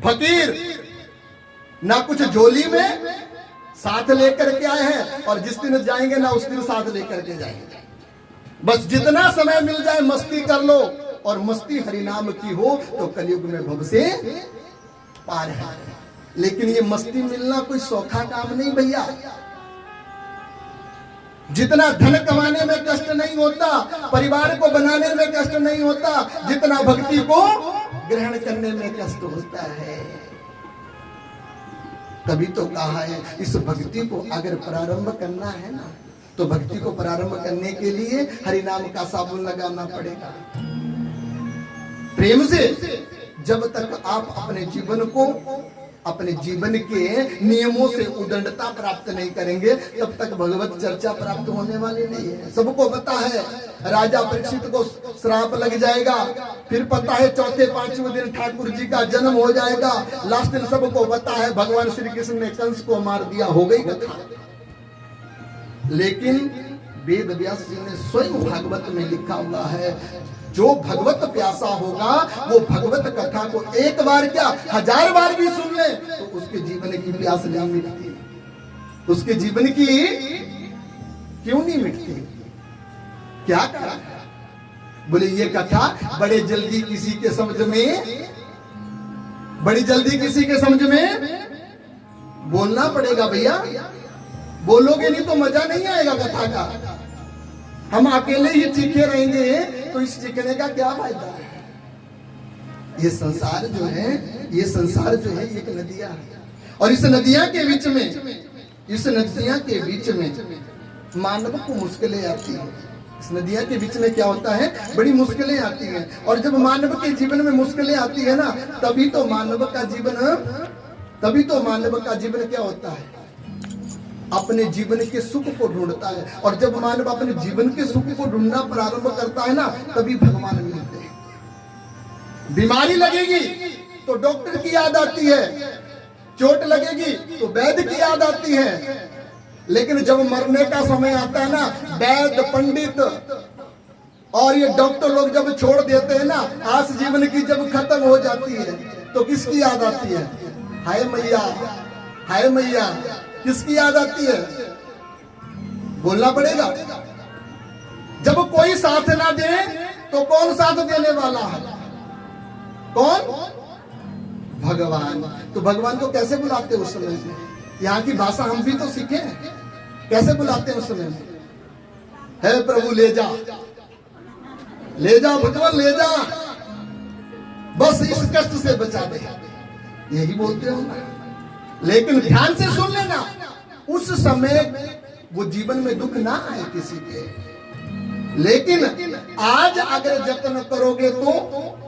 फकीर, ना कुछ झोली में साथ लेकर के आए हैं और जिस दिन जाएंगे ना उस दिन साथ लेकर के जाएंगे। बस जितना समय मिल जाए मस्ती कर लो, और मस्ती हरिनाम की हो तो कलयुग में भव से पार है। लेकिन ये मस्ती मिलना कोई सौखा काम नहीं भैया। जितना धन कमाने में कष्ट नहीं होता, परिवार को बनाने में कष्ट नहीं होता, जितना भक्ति को ग्रहण करने में कष्ट होता है। तभी तो कहा है इस भक्ति को अगर प्रारंभ करना है ना, तो भक्ति को प्रारंभ करने के लिए हरिनाम का साबुन लगाना पड़ेगा। प्रेम से जब तक आप अपने जीवन को, अपने जीवन के नियमों से उदंडता प्राप्त नहीं करेंगे, तब तक भगवत चर्चा प्राप्त होने वाली नहीं है। सबको पता है राजा परीक्षित को श्राप लग जाएगा, फिर पता है चौथे पांचवें दिन ठाकुर जी का जन्म हो जाएगा, लास्ट दिन सबको पता है भगवान श्री कृष्ण ने कंस को मार दिया, हो गई कथा। लेकिन वेद व्यास जी ने स्वयं भागवत में लिखा हुआ है, जो भगवत प्यासा होगा वो भगवत कथा को एक बार क्या 1000 बार भी सुन ले तो उसके जीवन की प्यास नहीं मिटती। उसके जीवन की क्यों नहीं मिटती? क्या कहा? बोले ये कथा बड़े जल्दी किसी के समझ में, बड़ी जल्दी किसी के समझ में बोलना पड़ेगा भैया। बोलोगे नहीं तो मजा नहीं आएगा कथा का। हम अकेले ही चीखे रहेंगे तो इस चीखने का क्या फायदा है? ये संसार जो है, ये संसार जो है एक नदियां है, और इस नदियां के बीच में, इस नदियां के बीच में मानव को मुश्किलें आती हैं। इस नदियां के बीच में क्या होता है? बड़ी मुश्किलें आती हैं। और जब मानव के जीवन में मुश्किलें आती है ना, तभी तो मानव का जीवन क्या होता है? अपने जीवन के सुख को ढूंढता है। और जब मानव अपने जीवन के सुख को ढूंढना प्रारंभ करता है ना, तभी भगवान मिलते हैं। बीमारी लगेगी तो डॉक्टर की याद आती है, चोट लगेगी तो वैद्य की याद आती है। लेकिन जब मरने का समय आता है ना, वैद्य, पंडित और ये डॉक्टर लोग जब छोड़ देते हैं ना, आस जीवन की जब खत्म हो जाती है, तो किसकी याद आती है? हाय मैया, हाय मैया, किसकी याद आती है? बोलना पड़ेगा। जब कोई साथ ना दे तो कौन साथ देने वाला है? कौन? भगवान। तो भगवान को कैसे बुलाते हैं उस समय में? यहाँ की भाषा हम भी तो सीखे। कैसे बुलाते हैं उस समय में? हे प्रभु ले जा, ले जा भगवान, ले जा, बस इस कष्ट से बचा दे, यही बोलते हो ना। लेकिन ध्यान से सुन लेना, उस समय वो जीवन में दुख ना आए किसी के। लेकिन आज अगर जतन करोगे तो,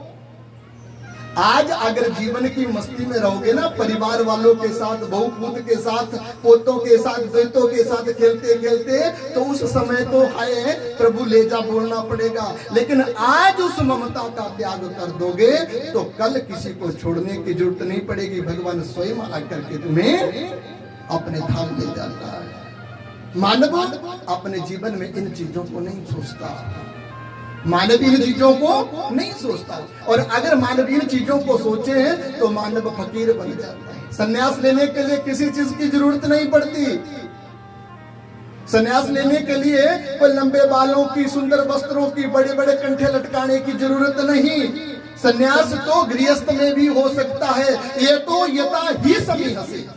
आज अगर जीवन की मस्ती में रहोगे ना, परिवार वालों के साथ, बहू पूत के साथ, पोतों के साथ, द्वैतों के साथ खेलते खेलते, तो उस समय तो हाय प्रभु ले जा बोलना पड़ेगा। लेकिन आज उस ममता का त्याग कर दोगे तो कल किसी को छोड़ने की जरूरत नहीं पड़ेगी। भगवान स्वयं आकर के तुम्हें अपने धाम ले जाता है। मानव अपने जीवन में इन चीजों को नहीं सोचता, मानव इन चीजों को नहीं सोचता। और अगर मानव इन चीजों को सोचे तो मानव फकीर बन जाता है। संन्यास लेने के लिए किसी चीज की जरूरत नहीं पड़ती। संन्यास लेने के लिए कोई लंबे बालों की, सुंदर वस्त्रों की, बड़े बड़े कंठे लटकाने की जरूरत नहीं। संन्यास तो गृहस्थ में भी हो सकता है। ये तो यथा ही सभी हंसे।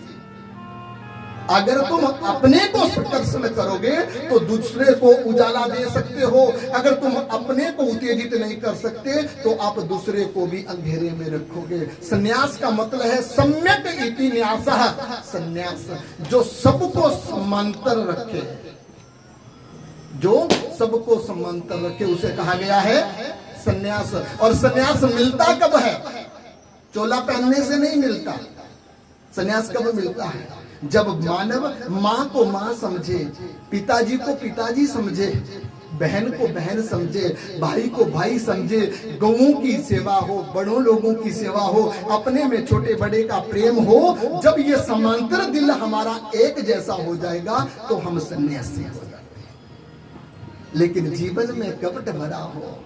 अगर तुम अपने को प्रदर्शन करोगे तो दूसरे को उजाला दे सकते हो। अगर तुम अपने को उत्तेजित नहीं कर सकते तो आप दूसरे को भी अंधेरे में रखोगे। संन्यास का मतलब है सम्यक इति न्यासः। संन्यास जो सबको समांतर रखे, जो सबको समांतर रखे, उसे कहा गया है संन्यास। और संन्यास मिलता कब है? चोला पहनने से नहीं मिलता। संन्यास कब मिलता है? जब मानव माँ को माँ समझे, पिताजी को पिताजी समझे, बहन को बहन समझे, भाई को भाई समझे, गौओं की सेवा हो, बड़ों लोगों की सेवा हो, अपने में छोटे बड़े का प्रेम हो, जब ये समांतर दिल हमारा एक जैसा हो जाएगा तो हम सन्यासी हो जाते हैं। लेकिन जीवन में कपट भरा हो,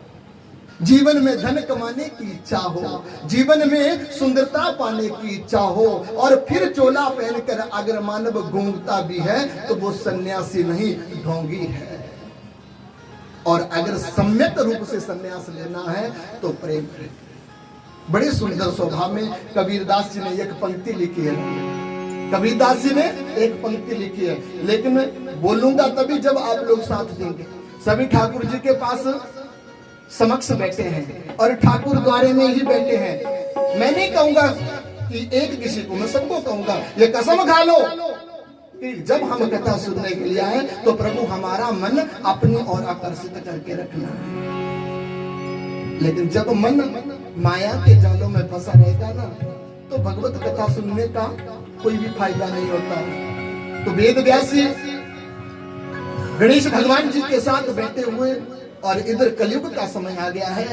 जीवन में धन कमाने की इच्छा हो, जीवन में सुंदरता पाने की इच्छा हो, और फिर चोला पहनकर अगर मानव घूमता भी है तो वो सन्यासी नहीं, ढोंगी है। और अगर सम्यक रूप से सन्यास लेना है तो प्रेम। बड़े सुंदर स्वभाव में कबीरदास जी ने एक पंक्ति लिखी है, कबीरदास जी ने एक पंक्ति लिखी है, लेकिन बोलूंगा तभी जब आप लोग साथ देंगे। सभी ठाकुर जी के पास समक्ष बैठे हैं और ठाकुर द्वारे में ही बैठे हैं। मैं नहीं कहूंगा कि एक किसी को, मैं सबको कहूंगा ये कसम खा लो कि जब हम कथा सुनने के लिए आए तो प्रभु हमारा मन अपनी ओर आकर्षित करके रखना। लेकिन जब मन माया के जालों में फंसा रहेगा ना तो भगवत कथा सुनने का कोई भी फायदा नहीं होता। तो वेद व्यास जी गणेश भगवान जी के साथ बैठे हुए, और इधर कलयुग का समय आ गया है,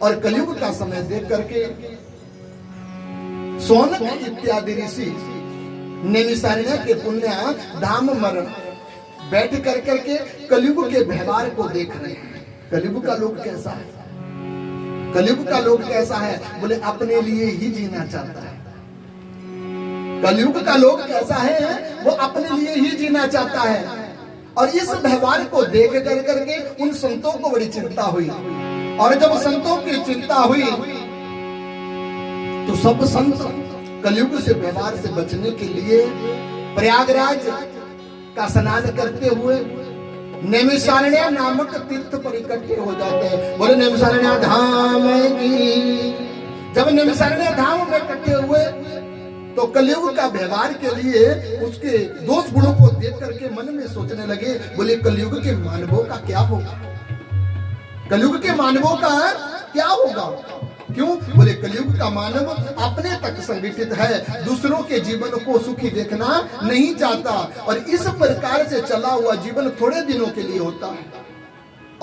और कलयुग का समय देख करके सोनक इत्यादि ऋषि नैमिषारण्य के पुण्य धाम मरण बैठ कर करके कलयुग के व्यवहार को देख रहे हैं। कलयुग का लोग कैसा है, कलयुग का लोग कैसा है, बोले अपने लिए ही जीना चाहता है। कलयुग का लोग कैसा है, वो अपने लिए ही जीना चाहता है। और इस व्यवहार को देख कर करके उन संतों को बड़ी चिंता हुई, और जब संतों की चिंता हुई तो सब संत कलयुग से व्यवहार से बचने के लिए प्रयागराज का स्नान करते हुए नैमिषारण्य नामक तीर्थ पर इकट्ठे हो जाते हैं। बोले नैमिषारण्य धाम की। जब नैमिषारण्य धाम में इकट्ठे हुए तो कलयुग का व्यवहार के लिए उसके दोष गुणों को देख करके मन में सोचने लगे, बोले कलयुग के मानवों का क्या होगा, कलयुग के मानवों का क्या होगा। क्यों? बोले कलयुग का मानव अपने तक संगठित है, दूसरों के जीवन को सुखी देखना नहीं चाहता, और इस प्रकार से चला हुआ जीवन थोड़े दिनों के लिए होता है।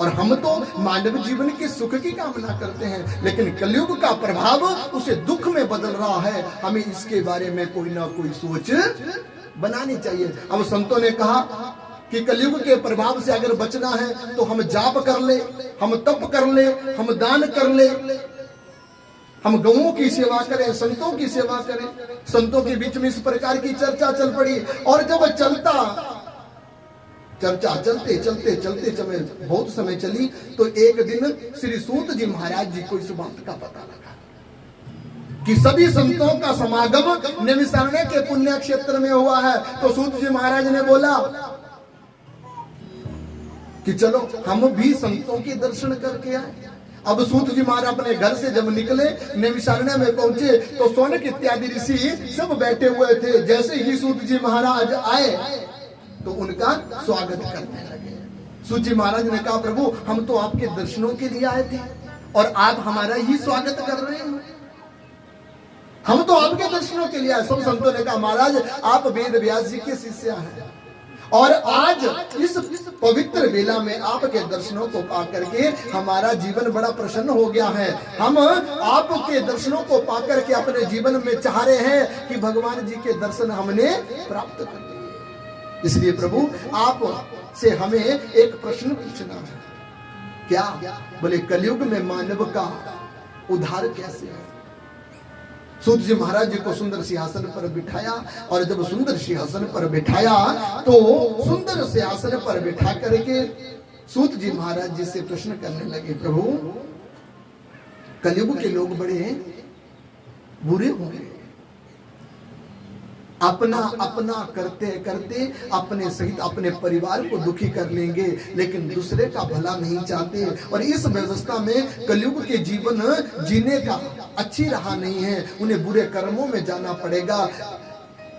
और हम तो मानव जीवन के सुख की कामना करते हैं, लेकिन कलयुग का प्रभाव उसे दुख में बदल रहा है। हमें इसके बारे में कोई ना कोई सोच बनानी चाहिए। अब संतों ने कहा कि कलयुग के प्रभाव से अगर बचना है तो हम जाप कर ले, हम तप कर ले, हम दान कर ले, हम गौओं की सेवा करें, संतों की सेवा करें। संतों के बीच में इस प्रकार की चर्चा चल पड़ी, और जब चर्चा चलते चलते चलते समय बहुत समय चली तो एक दिन श्री सूत जी महाराज जी को इस बात का पता लगा कि सभी संतों का समागम नैमिषारण्य के पुण्य क्षेत्र में हुआ है। तो सूत जी महाराज ने बोला कि चलो हम भी संतों के दर्शन करके आए। अब सूत जी महाराज अपने घर से जब निकले, नैमिषारण्य में पहुंचे तो सोनक इत्यादि ऋषि सब बैठे हुए थे। जैसे ही सूत जी महाराज आए तो उनका स्वागत करने लगे। सूत जी महाराज ने कहा, प्रभु हम तो आपके दर्शनों के लिए आए थे और आप हमारा ही स्वागत कर रहे हैं, हम तो आपके दर्शनों के लिए आए। सब संतों ने कहा, महाराज आप वेद व्यास जी के शिष्य हैं, और आज इस पवित्र बेला में आपके दर्शनों को पा करके हमारा जीवन बड़ा प्रसन्न हो गया है। हम आपके दर्शनों को पा करके अपने जीवन में चाह रहे हैं कि भगवान जी के दर्शन हमने प्राप्त कर लिए। इसलिए प्रभु आप से हमें एक प्रश्न पूछना है। क्या? बोले कलयुग में मानव का उद्धार कैसे है। सूत जी महाराज जी को सुंदर सिंहासन पर बिठाया, और जब सुंदर सिंहासन पर बिठाया तो सुंदर सिंहासन पर बिठा करके सूत जी महाराज जी से प्रश्न करने लगे, प्रभु कलयुग के लोग बड़े बुरे होंगे, अपना अपना करते करते अपने सहित अपने परिवार को दुखी कर लेंगे, लेकिन दूसरे का भला नहीं चाहते। और इस व्यवस्था में कलयुग के जीवन जीने का अच्छी राह नहीं है, उन्हें बुरे कर्मों में जाना पड़ेगा।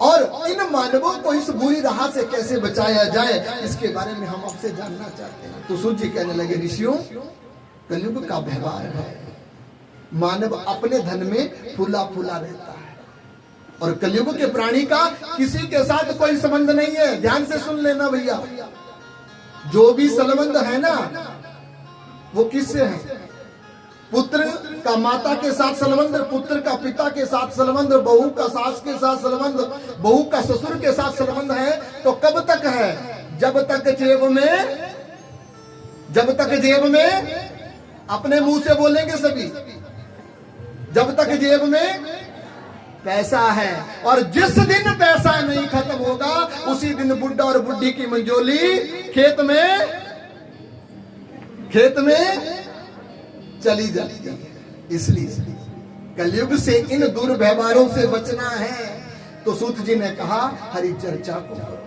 और इन मानवों को इस बुरी राह से कैसे बचाया जाए, इसके बारे में हम आपसे जानना चाहते हैं। तो सूत जी कहने लगे, ऋषियों कलयुग का व्यवहार है, मानव अपने धन में फूला फूला रहता है, और कलयुग के प्राणी का किसी के साथ कोई संबंध नहीं है। ध्यान से सुन लेना भैया, जो भी संबंध है ना वो किससे है? पुत्र का माता के साथ संबंध, पुत्र का पिता के साथ संबंध, बहू का सास के साथ संबंध, बहू का ससुर के साथ संबंध है। तो कब तक है? जब तक जेब में अपने मुंह से बोलेंगे सभी, जब तक जेब में पैसा है। और जिस दिन पैसा नहीं खत्म होगा उसी दिन बुड्ढा और बुड्ढी की मंजोली खेत में चली जाती है। इसलिए कलयुग से इन दुर्व्यवहारों से बचना है। तो सूत जी ने कहा हरि चर्चा को करो।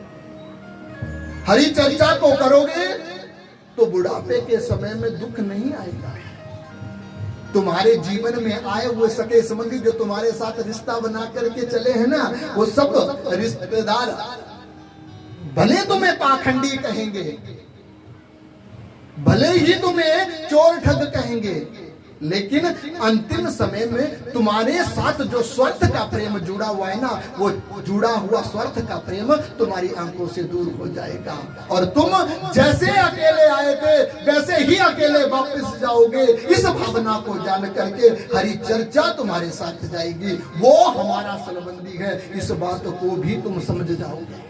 हरि चर्चा को करोगे तो बुढ़ापे के समय में दुख नहीं आएगा। तुम्हारे जीवन में आए हुए सके संबंधी जो तुम्हारे साथ रिश्ता बना करके चले हैं ना, वो सब रिश्तेदार भले तुम्हें पाखंडी कहेंगे, भले ही तुम्हें चोर ठग कहेंगे, लेकिन अंतिम समय में तुम्हारे साथ जो स्वार्थ का प्रेम जुड़ा हुआ है ना, वो जुड़ा हुआ स्वार्थ का प्रेम तुम्हारी आंखों से दूर हो जाएगा। और तुम जैसे अकेले आए थे वैसे ही अकेले वापस जाओगे। इस भावना को जान करके हरि चर्चा तुम्हारे साथ जाएगी। वो हमारा संबंधी है, इस बात को भी तुम समझ जाओगे।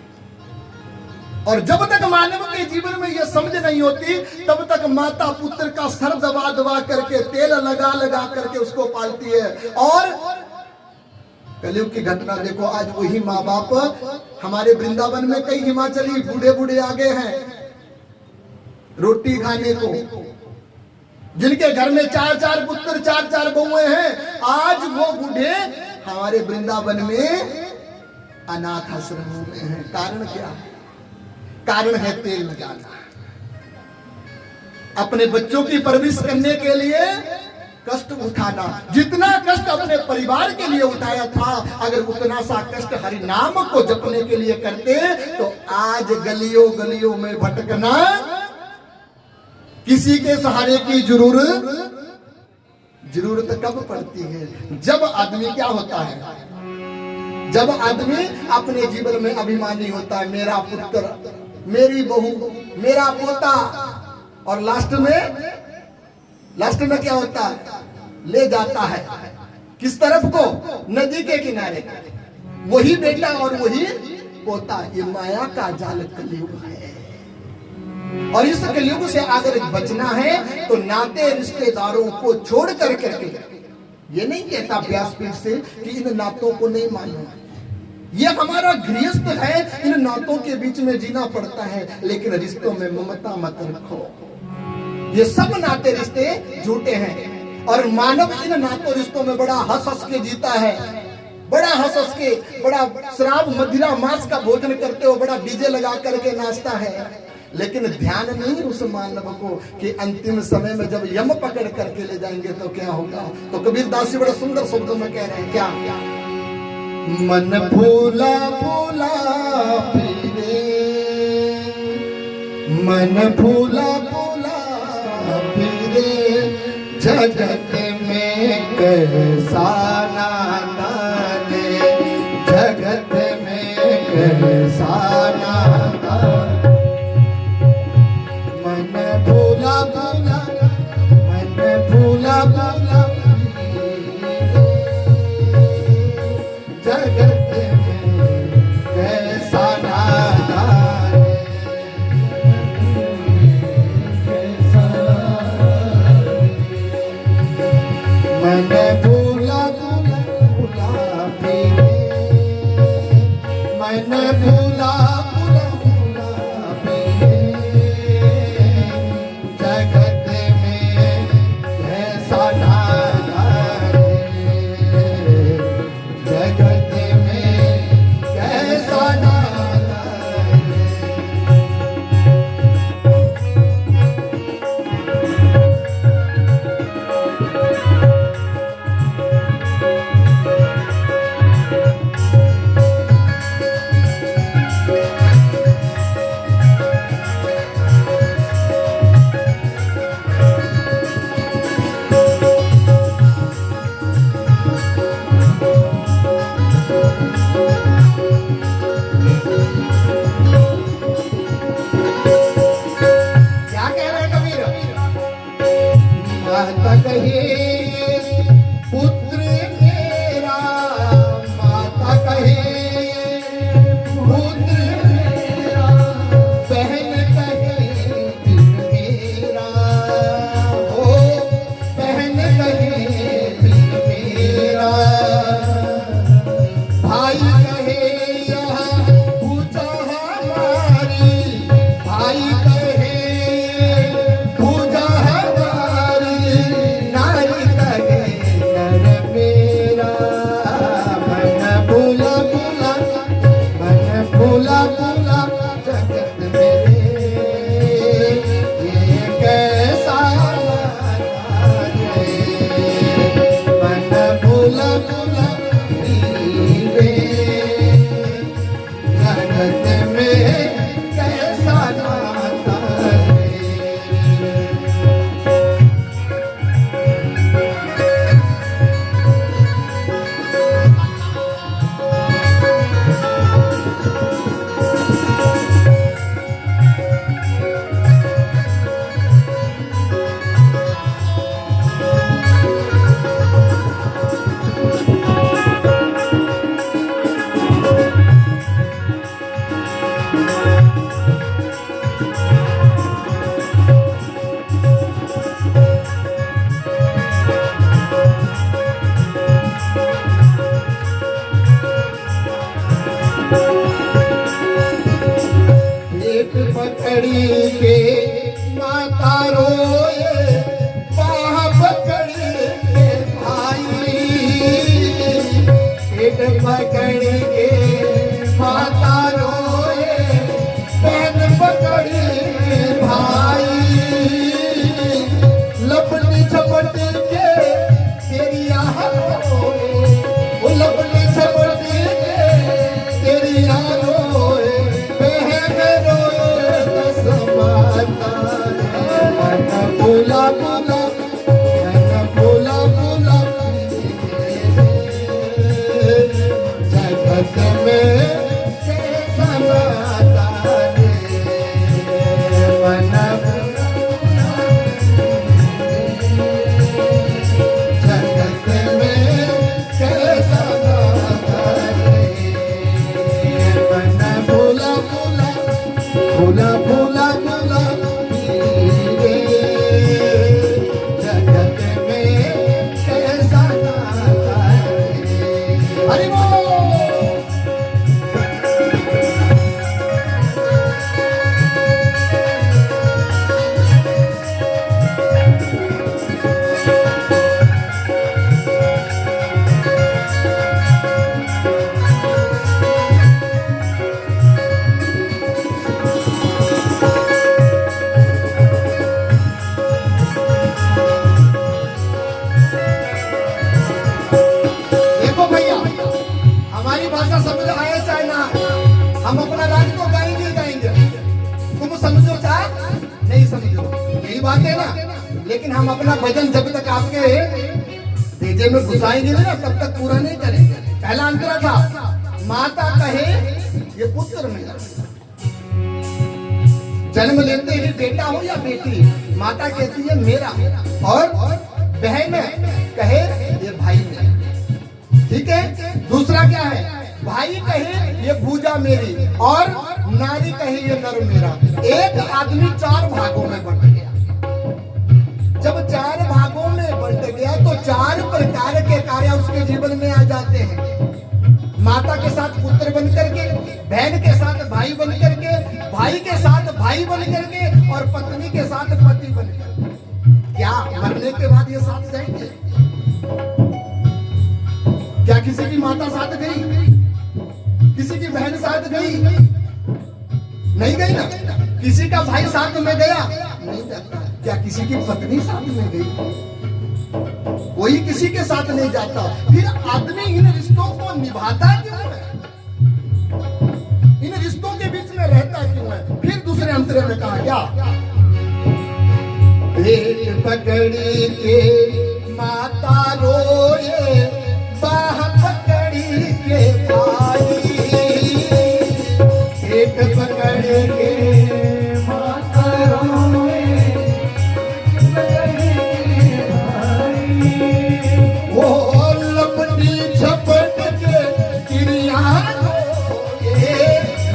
और जब तक मानव के जीवन में यह समझ नहीं होती तब तक माता पुत्र का सर दबा दबा करके, तेल लगा लगा करके उसको पालती है। और कलयुग की घटना देखो, आज वही माँ बाप हमारे वृंदावन में कई हिमाचली बूढ़े बूढ़े आ गए हैं रोटी खाने को, जिनके घर में 4-4 पुत्र 4-4 बहुएं हैं। आज वो बूढ़े हमारे वृंदावन में अनाथ आश्रमों में हैं। कारण क्या है? कारण है तेल लगाना। अपने बच्चों की परवरिश करने के लिए कष्ट उठाना। जितना कष्ट अपने परिवार के लिए उठाया था, अगर उतना सा कष्ट हरि नाम को जपने के लिए करते तो आज गलियों गलियों में भटकना, किसी के सहारे की जरूरत कब पड़ती है? जब आदमी क्या होता है? जब आदमी अपने जीवन में अभिमानी होता है, मेरा पुत्र, मेरी बहू, मेरा पोता। और लास्ट में क्या होता है? ले जाता है किस तरफ को? नदी के किनारे। वही बेटा और वही पोता। ये माया का जाल कलयुग है। और इस कलयुग से अगर बचना है तो नाते रिश्तेदारों को छोड़ करके, ये नहीं कहता व्यासपीठ से कि इन नातों को नहीं मानो, ये हमारा गृहस्थ है, इन नातों के बीच में जीना पड़ता है, लेकिन रिश्तों में ममता मत रखो। ये सब नाते रिश्ते झूठे हैं। और मानव इन नातों रिश्तों में बड़ा हंस हंस के जीता है, बड़ा हंस हंस के, बड़ा शराब मदिरा मांस का भोजन करते हो, बड़ा डीजे लगा करके नाचता है। लेकिन ध्यान नहीं उस मानव को कि अंतिम समय में जब यम पकड़ करके ले जाएंगे तो क्या होगा। तो कबीर दास जी बड़ा सुंदर शब्दों में कह रहे हैं, क्या मन फूला फूला फिरे, मन फूला फूला फिरे, जगत में कैसा नाता रे, जगत में कैसा नाता। मन फूला फूला, मन फूला फूला, जगत में कैसा नाता रे, कैसा। मन फूला फूला फूला फिरे, मन फूला फूला फूला फिरे, जगत में कैसा नाता रे, जगत में कैसा नाता रे। पकड़ी के माता रोए, बाह पकड़ी के भाई, पेट पकड़ी के माता रोए, बहन पकड़ी के भाई, लपटी झपटी के तेरी आह रोए, वो लपटी झपटी के तेरी आह रोए, बहन रोए दस माता, मन बोला बोला, मन बोला बोला, जगत में कैसा नाता रे, मन जगत में कैसा नाता रे, मन बोला बोला, बोला बोला बोला, जगत में कैसा नाता रे। हरि बोल। देखो भैया, हमारी भाषा समझ आए चाहे ना, हम अपना राज को गाएंगे ही गाएंगे। तुम समझो चाहे नहीं समझो, यही बात है ना। लेकिन हम अपना भजन जब तक आपके भेजे में घुसाएंगे ना, तब तक पूरा नहीं करेंगे। पहला अंतरा था, माता कहे ये पुत्र मेरा, जन्म लेते ही बेटा हो या बेटी, माता कहती है मेरा, और बहन कहे ये भाई मेरा। ठीक है। दूसरा क्या है, भाई कहे ये भूजा मेरी, और नारी कहे ये नर मेरा। एक आदमी चार भागों में बंट गया। जब चार भागों में बंट गया तो चार प्रकार के कार्य उसके जीवन में आ जाते हैं। माता के साथ पुत्र बन करके, बहन के साथ भाई बन करके, भाई के साथ भाई बन करके, और पत्नी के साथ पति बन करके। क्या मरने के बाद ये साथ जाएंगे? क्या किसी की माता साथ गई? किसी की बहन साथ गई? नहीं गई ना। किसी का भाई साथ में गया? नहीं जाता। क्या किसी की पत्नी साथ में गई? कोई किसी के साथ नहीं जाता। फिर आदमी इन रिश्तों को निभाता क्यों है? इन रिश्तों के बीच में रहता क्यों है? फिर दूसरे अंतरे में कहा क्या, पेट पकड़ी के माता रोए, बाह पकड़ी के भाई, पेट पकड़ी के माता रोए, पकड़ी के भाई, वो लपटी झपट के गिरिया रोए,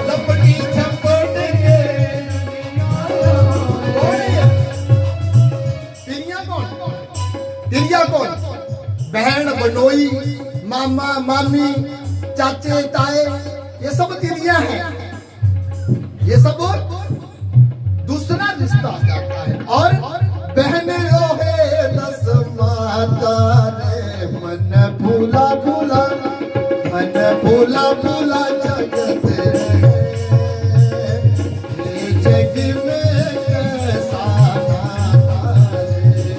लपटी झपट के तिरिया कौन? तिरिया कौन? बहन बनोई, मामा मामी, चाचे ताए, ये सब तिरिया हैं। ये सब दूसरा रिश्ता आ जाता है। और बहन रोहे दस माता रे, मन भूला भूला, मन भूला भूला जगत रे, जग में कैसा नाता रे,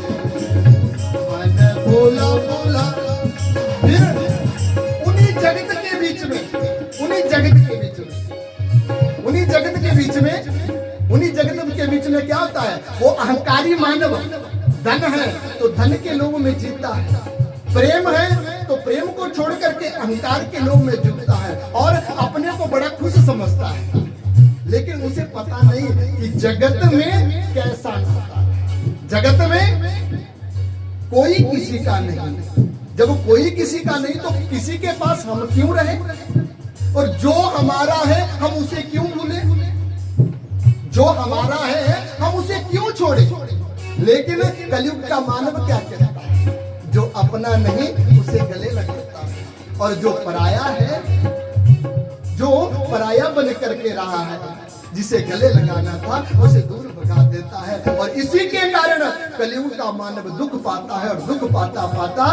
मन भूला भूला। फिर उन्हीं जगत के बीच में, उन्हीं जगत के बीच में, उन्हीं जगत के बीच में, उन्हीं जगत के बीच में क्या होता है, वो अहंकारी मानव धन है तो धन के लोभ में जीतता है, प्रेम है तो प्रेम को छोड़ करके अहंकार के लोभ में जुटता है, और अपने को बड़ा खुश समझता है। लेकिन उसे पता नहीं कि जगत में कैसा नाता है। जगत में कोई किसी का नहीं। जब कोई किसी का नहीं तो किसी के पास हम क्यों रहे? और जो हमारा है हम उसे क्यों भूले? जो हमारा है हम उसे क्यों छोड़े? लेकिन कलयुग का मानव क्या कहता है, जो अपना नहीं उसे गले लग लेता है, और जो पराया है, जो पराया बन करके रहा है जिसे गले लगाना था उसे दूर भगा देता है। और इसी के कारण कलयुग का मानव दुख पाता है और दुख पाता पाता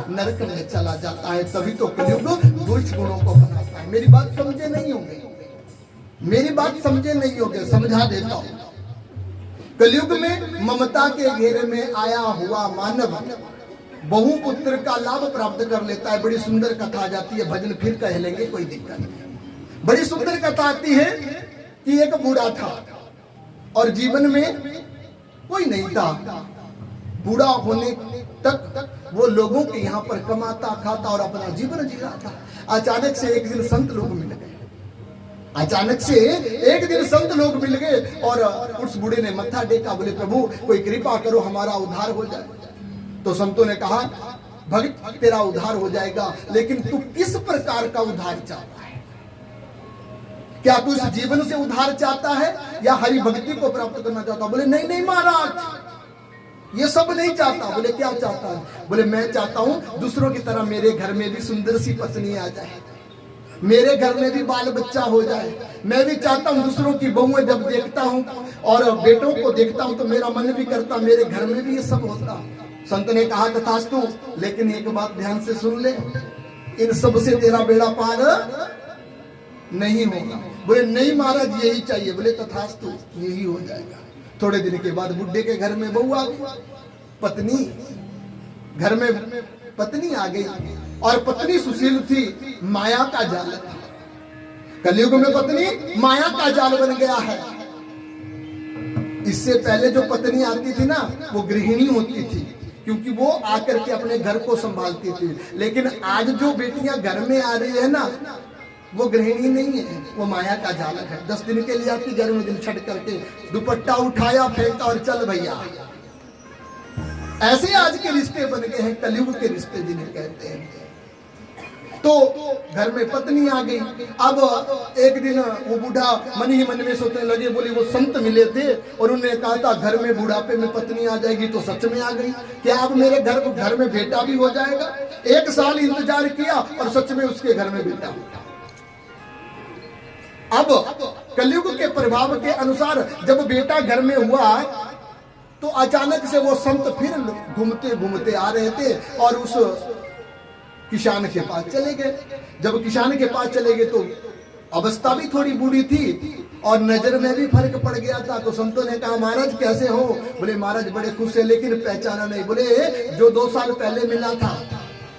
नरक में चला जाता है। तभी तो कलयुग दुष्ट गुणों को बनाता है। मेरी बात समझे नहीं होंगे, मेरी बात समझे नहीं होंगे, समझा देता हूं। कलयुग में ममता के घेरे में आया हुआ मानव बहु पुत्र का लाभ प्राप्त कर लेता है। बड़ी सुंदर कथा आ जाती है, भजन फिर कह लेंगे, कोई दिक्कत नहीं। बड़ी सुंदर कथा आती है कि एक बूढ़ा था और जीवन में कोई नहीं था। बूढ़ा होने तक वो लोगों के यहाँ पर कमाता खाता और अपना जीवन जी रहा था। अचानक से एक दिन संत लोग मिल गए, अचानक से एक दिन संत लोग मिल गए और उस बूढ़े ने मत्था टेका, बोले प्रभु कोई कृपा करो, हमारा उद्धार हो जाए। तो संतों ने कहा भक्त तेरा उद्धार हो जाएगा, लेकिन तू किस प्रकार का उद्धार चाहता है? क्या तू इस जीवन से उद्धार चाहता है या हरि भक्ति को प्राप्त करना चाहता? बोले नहीं नहीं महाराज, ये सब नहीं चाहता। बोले क्या चाहता है? बोले मैं चाहता हूं दूसरों की तरह मेरे घर में भी सुंदर सी पत्नी आ जाए, मेरे घर में भी बाल बच्चा हो जाए। मैं भी चाहता हूं दूसरों की बहुएं जब देखता हूं और बेटों को देखता हूं तो मेरा मन भी करता मेरे घर में भी ये सब होता। संत ने कहा तथास्तु, लेकिन एक बात ध्यान से सुन ले, इन सब से तेरा बेड़ा पार नहीं होगा। बोले नहीं महाराज यही चाहिए। बोले तथास्तु, यही हो जाएगा। थोड़े दिन के बाद बुड्ढे के घर में बहू आ गई, पत्नी घर में पत्नी आ गई और पत्नी सुशील थी, माया का जाल था। कलयुग में पत्नी माया का जाल बन गया है। इससे पहले जो पत्नी आती थी ना वो गृहिणी होती थी, क्योंकि वो आकर के अपने घर को संभालती थी। लेकिन आज जो बेटियां घर में आ रही है ना वो गृहिणी नहीं है, वो माया का जालक है। 10 दिन के लिए आती, घर में दिन छट करके दुपट्टा उठाया फेंका और चल भैया। ऐसे आज के रिश्ते बन गए हैं, कलयुग के रिश्ते जिन्हें कहते हैं। तो घर में पत्नी आ गई। अब एक दिन वो बूढ़ा मन ही मन में सोचने लगे, बोली वो संत मिले थे और उन्होंने कहा था घर में बुढ़ापे में पत्नी आ जाएगी, तो सच में आ गई। क्या अब मेरे घर में बेटा भी हो जाएगा? 1 साल इंतजार किया और सच में उसके घर में बेटा हुआ। अब कलयुग के प्रभाव के अनुसार जब बेटा घर में हुआ तो अचानक से वो संत फिर घूमते घूमते आ रहे थे और उस किसान के पास चले गए। जब किसान के पास चले गए तो अवस्था भी थोड़ी बूढ़ी थी और नजर में भी फर्क पड़ गया था। तो संतों ने कहा महाराज कैसे हो? बोले महाराज बड़े खुश है, लेकिन पहचाना नहीं। बोले जो 2 साल पहले मिला था।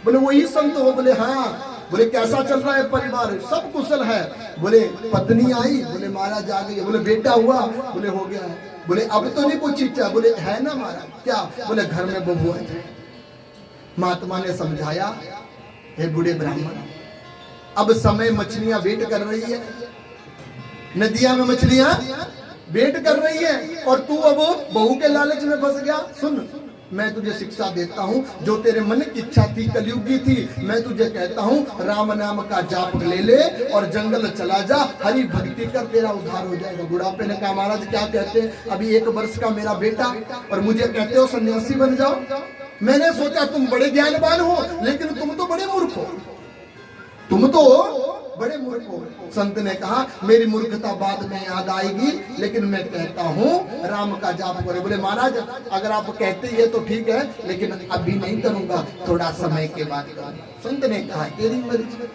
बोले वही संत हो? बोले हाँ। बोले कैसा चल रहा है परिवार? सब कुशल है। बोले पत्नी आई? बोले महाराज आ गई। बोले बेटा हुआ? बोले हो गया है। बोले अब तो नहीं कुछ इच्छा? बोले है ना महाराज। क्या? बोले घर में बबुआ है। महात्मा ने समझाया, हे बूढ़े ब्राह्मण, अब समय मछलियां वेट कर रही है, नदियां में मछलियां वेट कर रही है और तू अब बहू के लालच में फंस गया। सुन, मैं तुझे शिक्षा देता हूँ, जो तेरे मन की इच्छा थी कलयुगी थी, मैं तुझे कहता हूँ राम नाम का जाप ले ले और जंगल चला जा, हरि भक्ति कर, तेरा उद्धार हो जाएगा। बुढ़ापे ने कहा महाराज क्या कहते हैं? अभी 1 वर्ष का मेरा बेटा और मुझे कहते हो सन्यासी बन जाओ। मैंने सोचा तुम बड़े ज्ञानवान हो, लेकिन तुम तो बड़े मूर्ख हो, तुम तो बड़े मूर्ख हो। संत ने कहा मेरी मूर्खता बाद में याद आएगी, लेकिन मैं कहता हूँ राम का जाप करो। बोले महाराज अगर आप कहते हैं तो ठीक है, लेकिन अभी नहीं करूंगा, थोड़ा समय के बाद करूंगा। संत ने कहा तेरी मर्जी।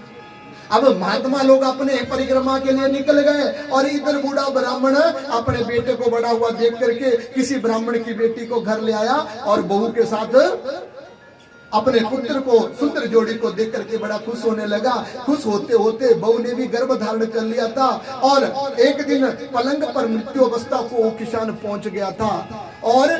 अब महात्मा लोग अपने परिक्रमा के लिए निकल गए और इधर बूढ़ा ब्राह्मण अपने बेटे को बड़ा हुआ देख करके किसी ब्राह्मण की बेटी को घर ले आया और बहू के साथ अपने पुत्र को, सुंदर जोड़ी को देख करके बड़ा खुश होने लगा। खुश होते होते बहू ने भी गर्भ धारण कर लिया था और एक दिन पलंग पर मृत्यु अवस्था को वो किसान पहुंच गया था और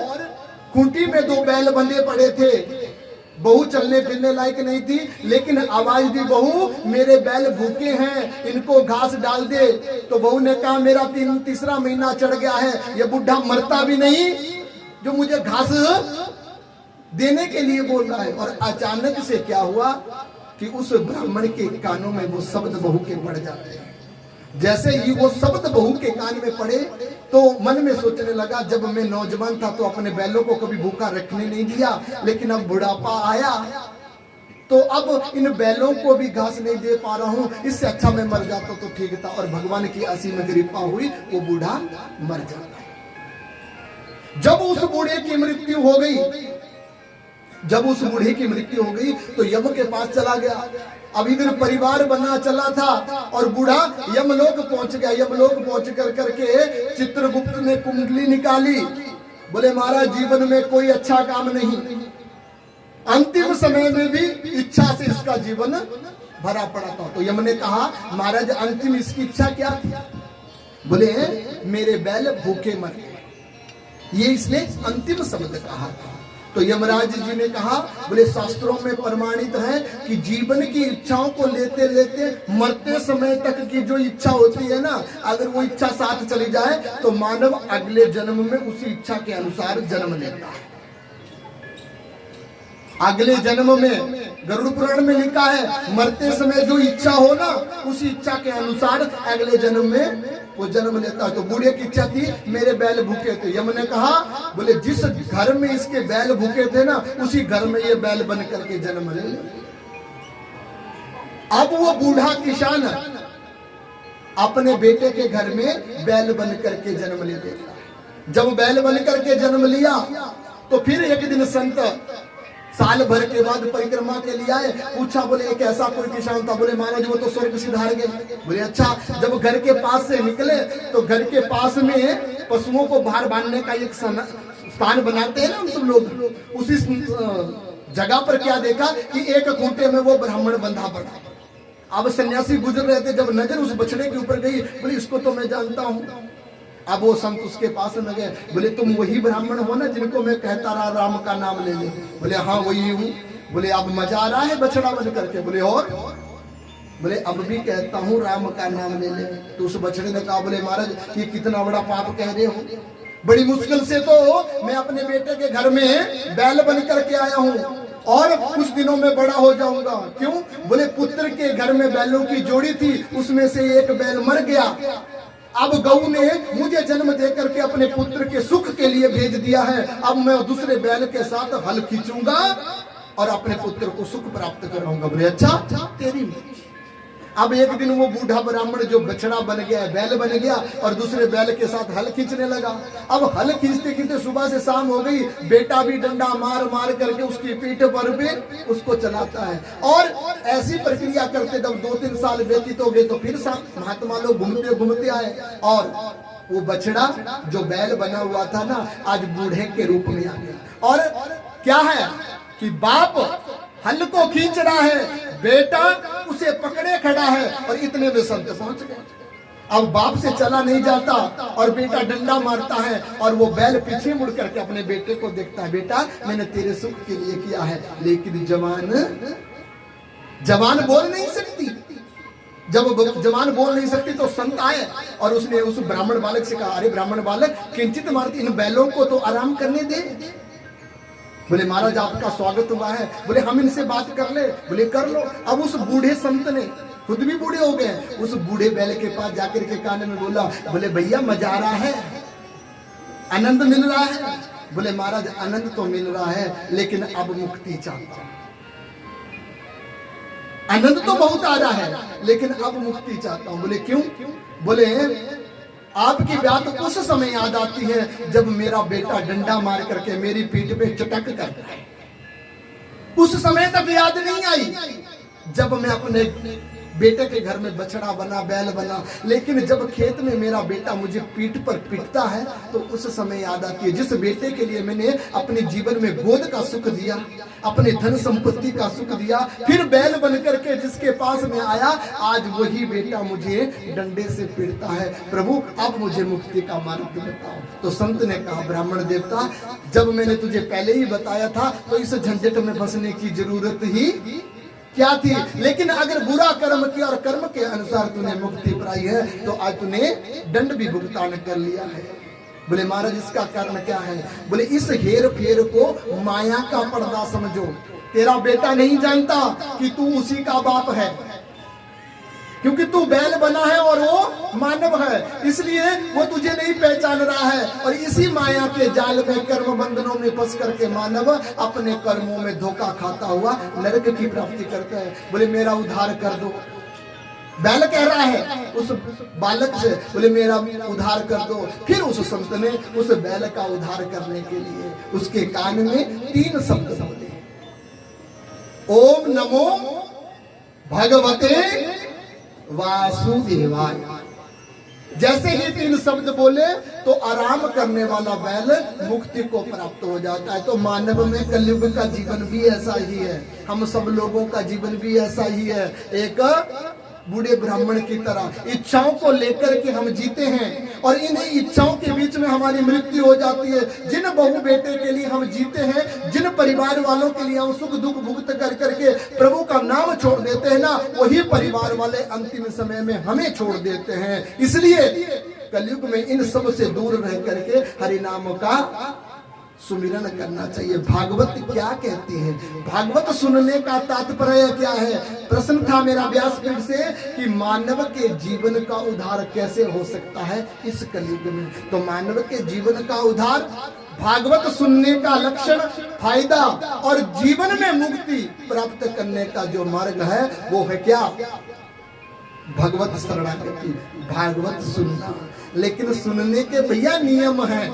खूंटी में 2 बैल बंधे पड़े थे। बहू चलने फिरने लायक नहीं थी, लेकिन आवाज दी बहू मेरे बैल भूखे हैं, इनको घास डाल दे। तो बहू ने कहा मेरा 3रा महीना चढ़ गया है, ये बुढ़ा मरता भी नहीं जो मुझे घास देने के लिए बोल रहा है। और अचानक से क्या हुआ कि उस ब्राह्मण के कानों में वो शब्द बहू के पड़ जाते हैं। जैसे ही वो शब्द बहू के कान में पड़े तो मन में सोचने लगा जब मैं नौजवान था तो अपने बैलों को कभी भूखा रखने नहीं दिया, लेकिन अब बुढ़ापा आया तो अब इन बैलों को भी घास नहीं दे पा रहा हूं, इससे अच्छा मैं मर जाता तो ठीक था। और भगवान की असीम कृपा हुई, वो बूढ़ा मर जाता है। जब उस बूढ़े की मृत्यु हो गई, जब उस बूढ़े की मृत्यु हो गई तो यम के पास चला गया। अब इधर परिवार बना चला था और बूढ़ा यमलोक पहुंच गया। यमलोक पहुंच कर करके चित्रगुप्त ने कुंडली निकाली, बोले महाराज जीवन में कोई अच्छा काम नहीं, अंतिम समय में भी इच्छा से इसका जीवन भरा पड़ा था। तो यम ने कहा महाराज अंतिम इसकी इच्छा क्या थी? बोले मेरे बैल भूखे मर गए, ये इसने अंतिम शब्द कहा था। तो यमराज जी ने कहा, बोले शास्त्रों में प्रमाणित है कि जीवन की इच्छाओं को लेते लेते मरते समय तक की जो इच्छा होती है ना, अगर वो इच्छा साथ चली जाए तो मानव अगले जन्म में उसी इच्छा के अनुसार जन्म लेता है। अगले जन्म में गरुड़ पुराण में लिखा है, मरते समय जो इच्छा हो ना, उसी इच्छा के अनुसार अगले जन्म में वो जन्म लेता है। तो बूढ़े की इच्छा थी मेरे बैल भूखे थे। यम ने कहा, बोले जिस घर में इसके बैल भूखे थे ना, उसी घर में ये बैल बन करके जन्म ले ले। अब वो बूढ़ा किसान अपने बेटे के घर में बैल बन करके जन्म ले लेता है। जब बैल बन करके जन्म लिया तो फिर एक दिन संत साल भर के बाद परिक्रमा के लिए आए। पूछा, बोले एक ऐसा कोई किसान था? बोले महाराज वो तो स्वर्ग सिधार गए। बोले अच्छा। जब घर के पास से निकले तो घर के पास में पशुओं को बाहर बांधने का एक स्थान बनाते हैं ना हम सब लोग, उसी जगह पर क्या देखा कि एक खूंटे में वो ब्राह्मण बंधा पड़ा। अब सन्यासी गुजर रहे थे, जब नजर उस बछड़े के ऊपर गई, बोले इसको तो मैं जानता हूँ। अब वो संत उसके पास में गए, बोले तुम वही ब्राह्मण हो ना जिनको मैं कहता रहा राम का नाम ले ले? बोले हाँ वही हूँ। बोले अब मजा आ रहा है बछड़ा बन करके? बोले और? बोले अब भी कहता हूँ राम का नाम ले ले। तो उस बछड़े ने कहा, बोले महाराज ये कितना बड़ा पाप कह रहे हो, बड़ी मुश्किल से तो मैं अपने बेटे के घर में बैल बन करके आया हूँ और कुछ दिनों में बड़ा हो जाऊंगा। क्यों? बोले पुत्र के घर में बैलों की जोड़ी थी, उसमें से एक बैल मर गया। अब गऊ ने मुझे जन्म देकर के अपने पुत्र के सुख के लिए भेज दिया है। अब मैं दूसरे बैल के साथ हल खींचूंगा और अपने पुत्र को सुख प्राप्त कराऊंगा। बोले अच्छा तेरी मर्जी। अब एक दिन वो बूढ़ा ब्राह्मण जो बछड़ा बन गया, बैल बन गया और दूसरे बैल के साथ हल खींचने लगा। अब हल खींचते खींचते सुबह से शाम हो गई, बेटा भी डंडा मार मार करके उसकी पीठ पर भी उसको चलाता है। और ऐसी प्रक्रिया करते जब 2-3 साल व्यतीत हो गए तो फिर महात्मा लोग घूमते घूमते आए और वो बछड़ा जो बैल बना हुआ था ना, आज बूढ़े के रूप में आ गया। और क्या है कि बाप हल को खींच रहा है, बेटा उसे पकड़े खड़ा है और इतने में संत पहुंच गए। अब बाप से चला नहीं जाता और बेटा डंडा मारता है और वो बैल पीछे मुड़ करके अपने बेटे को देखता है, बेटा मैंने तेरे सुख के लिए किया है। लेकिन जवान बोल नहीं सकती। जब जवान बोल नहीं सकती तो संत आए और उसने उस ब्राह्मण बालक से कहा, अरे ब्राह्मण बालक किंचित मारती, इन बैलों को तो आराम करने दे। बोले महाराज आपका स्वागत हुआ है। बोले हम इनसे बात कर ले? बोले कर लो। अब उस बूढ़े संत ने, खुद भी बूढ़े हो गए, उस बूढ़े बैल के पास जाकर के कान में बोला, बोले भैया मजा आ रहा है, आनंद मिल रहा है? बोले महाराज आनंद तो मिल रहा है लेकिन अब मुक्ति चाहता हूं। आनंद तो बहुत आ रहा है लेकिन अब मुक्ति चाहता हूं। बोले क्यों? बोले आपकी बात उस समय याद आती है जब मेरा बेटा डंडा मार करके मेरी पीठ पे चटक करता है। उस समय तक याद नहीं आई जब मैं अपने बेटे के घर में बछड़ा बना, बैल बना, लेकिन जब खेत में मेरा बेटा मुझे पीठ पर पीटता है तो उस समय याद आती है जिस बेटे के लिए मैंने अपने जीवन में गोद का सुख दिया, अपने धन संपत्ति का सुख दिया, फिर बैल बन करके जिसके पास में आया, आज वही बेटा मुझे डंडे से पीटता है। प्रभु अब मुझे मुक्ति का मार्ग बताओ। तो संत ने कहा, ब्राह्मण देवता जब मैंने तुझे पहले ही बताया था तो इस झंझट में फंसने की जरूरत ही क्या थी। लेकिन अगर बुरा कर्म किया और कर्म के अनुसार तूने मुक्ति पाई है तो आज तूने दंड भी भुगतान कर लिया है। बोले महाराज इसका कारण क्या है? बोले इस हेर फेर को माया का पर्दा समझो। तेरा बेटा नहीं जानता कि तू उसी का बाप है, क्योंकि तू बैल बना है और वो मानव है, इसलिए वो तुझे नहीं पहचान रहा है। और इसी माया के जाल में, कर्म बंधनों में फंस करके मानव अपने कर्मों में धोखा खाता हुआ नरक की प्राप्ति करता है। बोले मेरा उद्धार कर दो, बैल कह रहा है उस बालक से, बोले मेरा उद्धार कर दो। फिर उस संत ने उस बैल का उद्धार करने के लिए उसके कान में 3 शब्द बोले, ओम नमो भगवते वासुदेवाय। जैसे ही 3 शब्द बोले तो आराम करने वाला बैल मुक्ति को प्राप्त हो जाता है। तो मानव में कलयुग का जीवन भी ऐसा ही है, हम सब लोगों का जीवन भी ऐसा ही है। एक बूढ़े ब्राह्मण की तरह इच्छाओं को लेकर के हम जीते हैं और इन इच्छाओं के बीच में हमारी मृत्यु हो जाती है। जिन बहू बेटे के लिए हम जीते हैं, जिन परिवार वालों के लिए हम सुख दुख भुगत कर करके प्रभु का नाम छोड़ देते हैं ना, वही परिवार वाले अंतिम समय में हमें छोड़ देते हैं। इसलिए कलयुग में इन सब से दूर रह करके हरि नाम का सुमिरन करना चाहिए। भागवत क्या कहती है, भागवत सुनने का तात्पर्य क्या है? प्रश्न था मेरा व्यासपीठ से कि मानव के जीवन का उद्धार कैसे हो सकता है इस कलयुग में। तो मानव के जीवन का उद्धार भागवत सुनने का लक्षण, फायदा और जीवन में मुक्ति प्राप्त करने का जो मार्ग है वो है क्या? भगवत शरणागति, भागवत सुनना। लेकिन सुनने के भैया नियम हैं।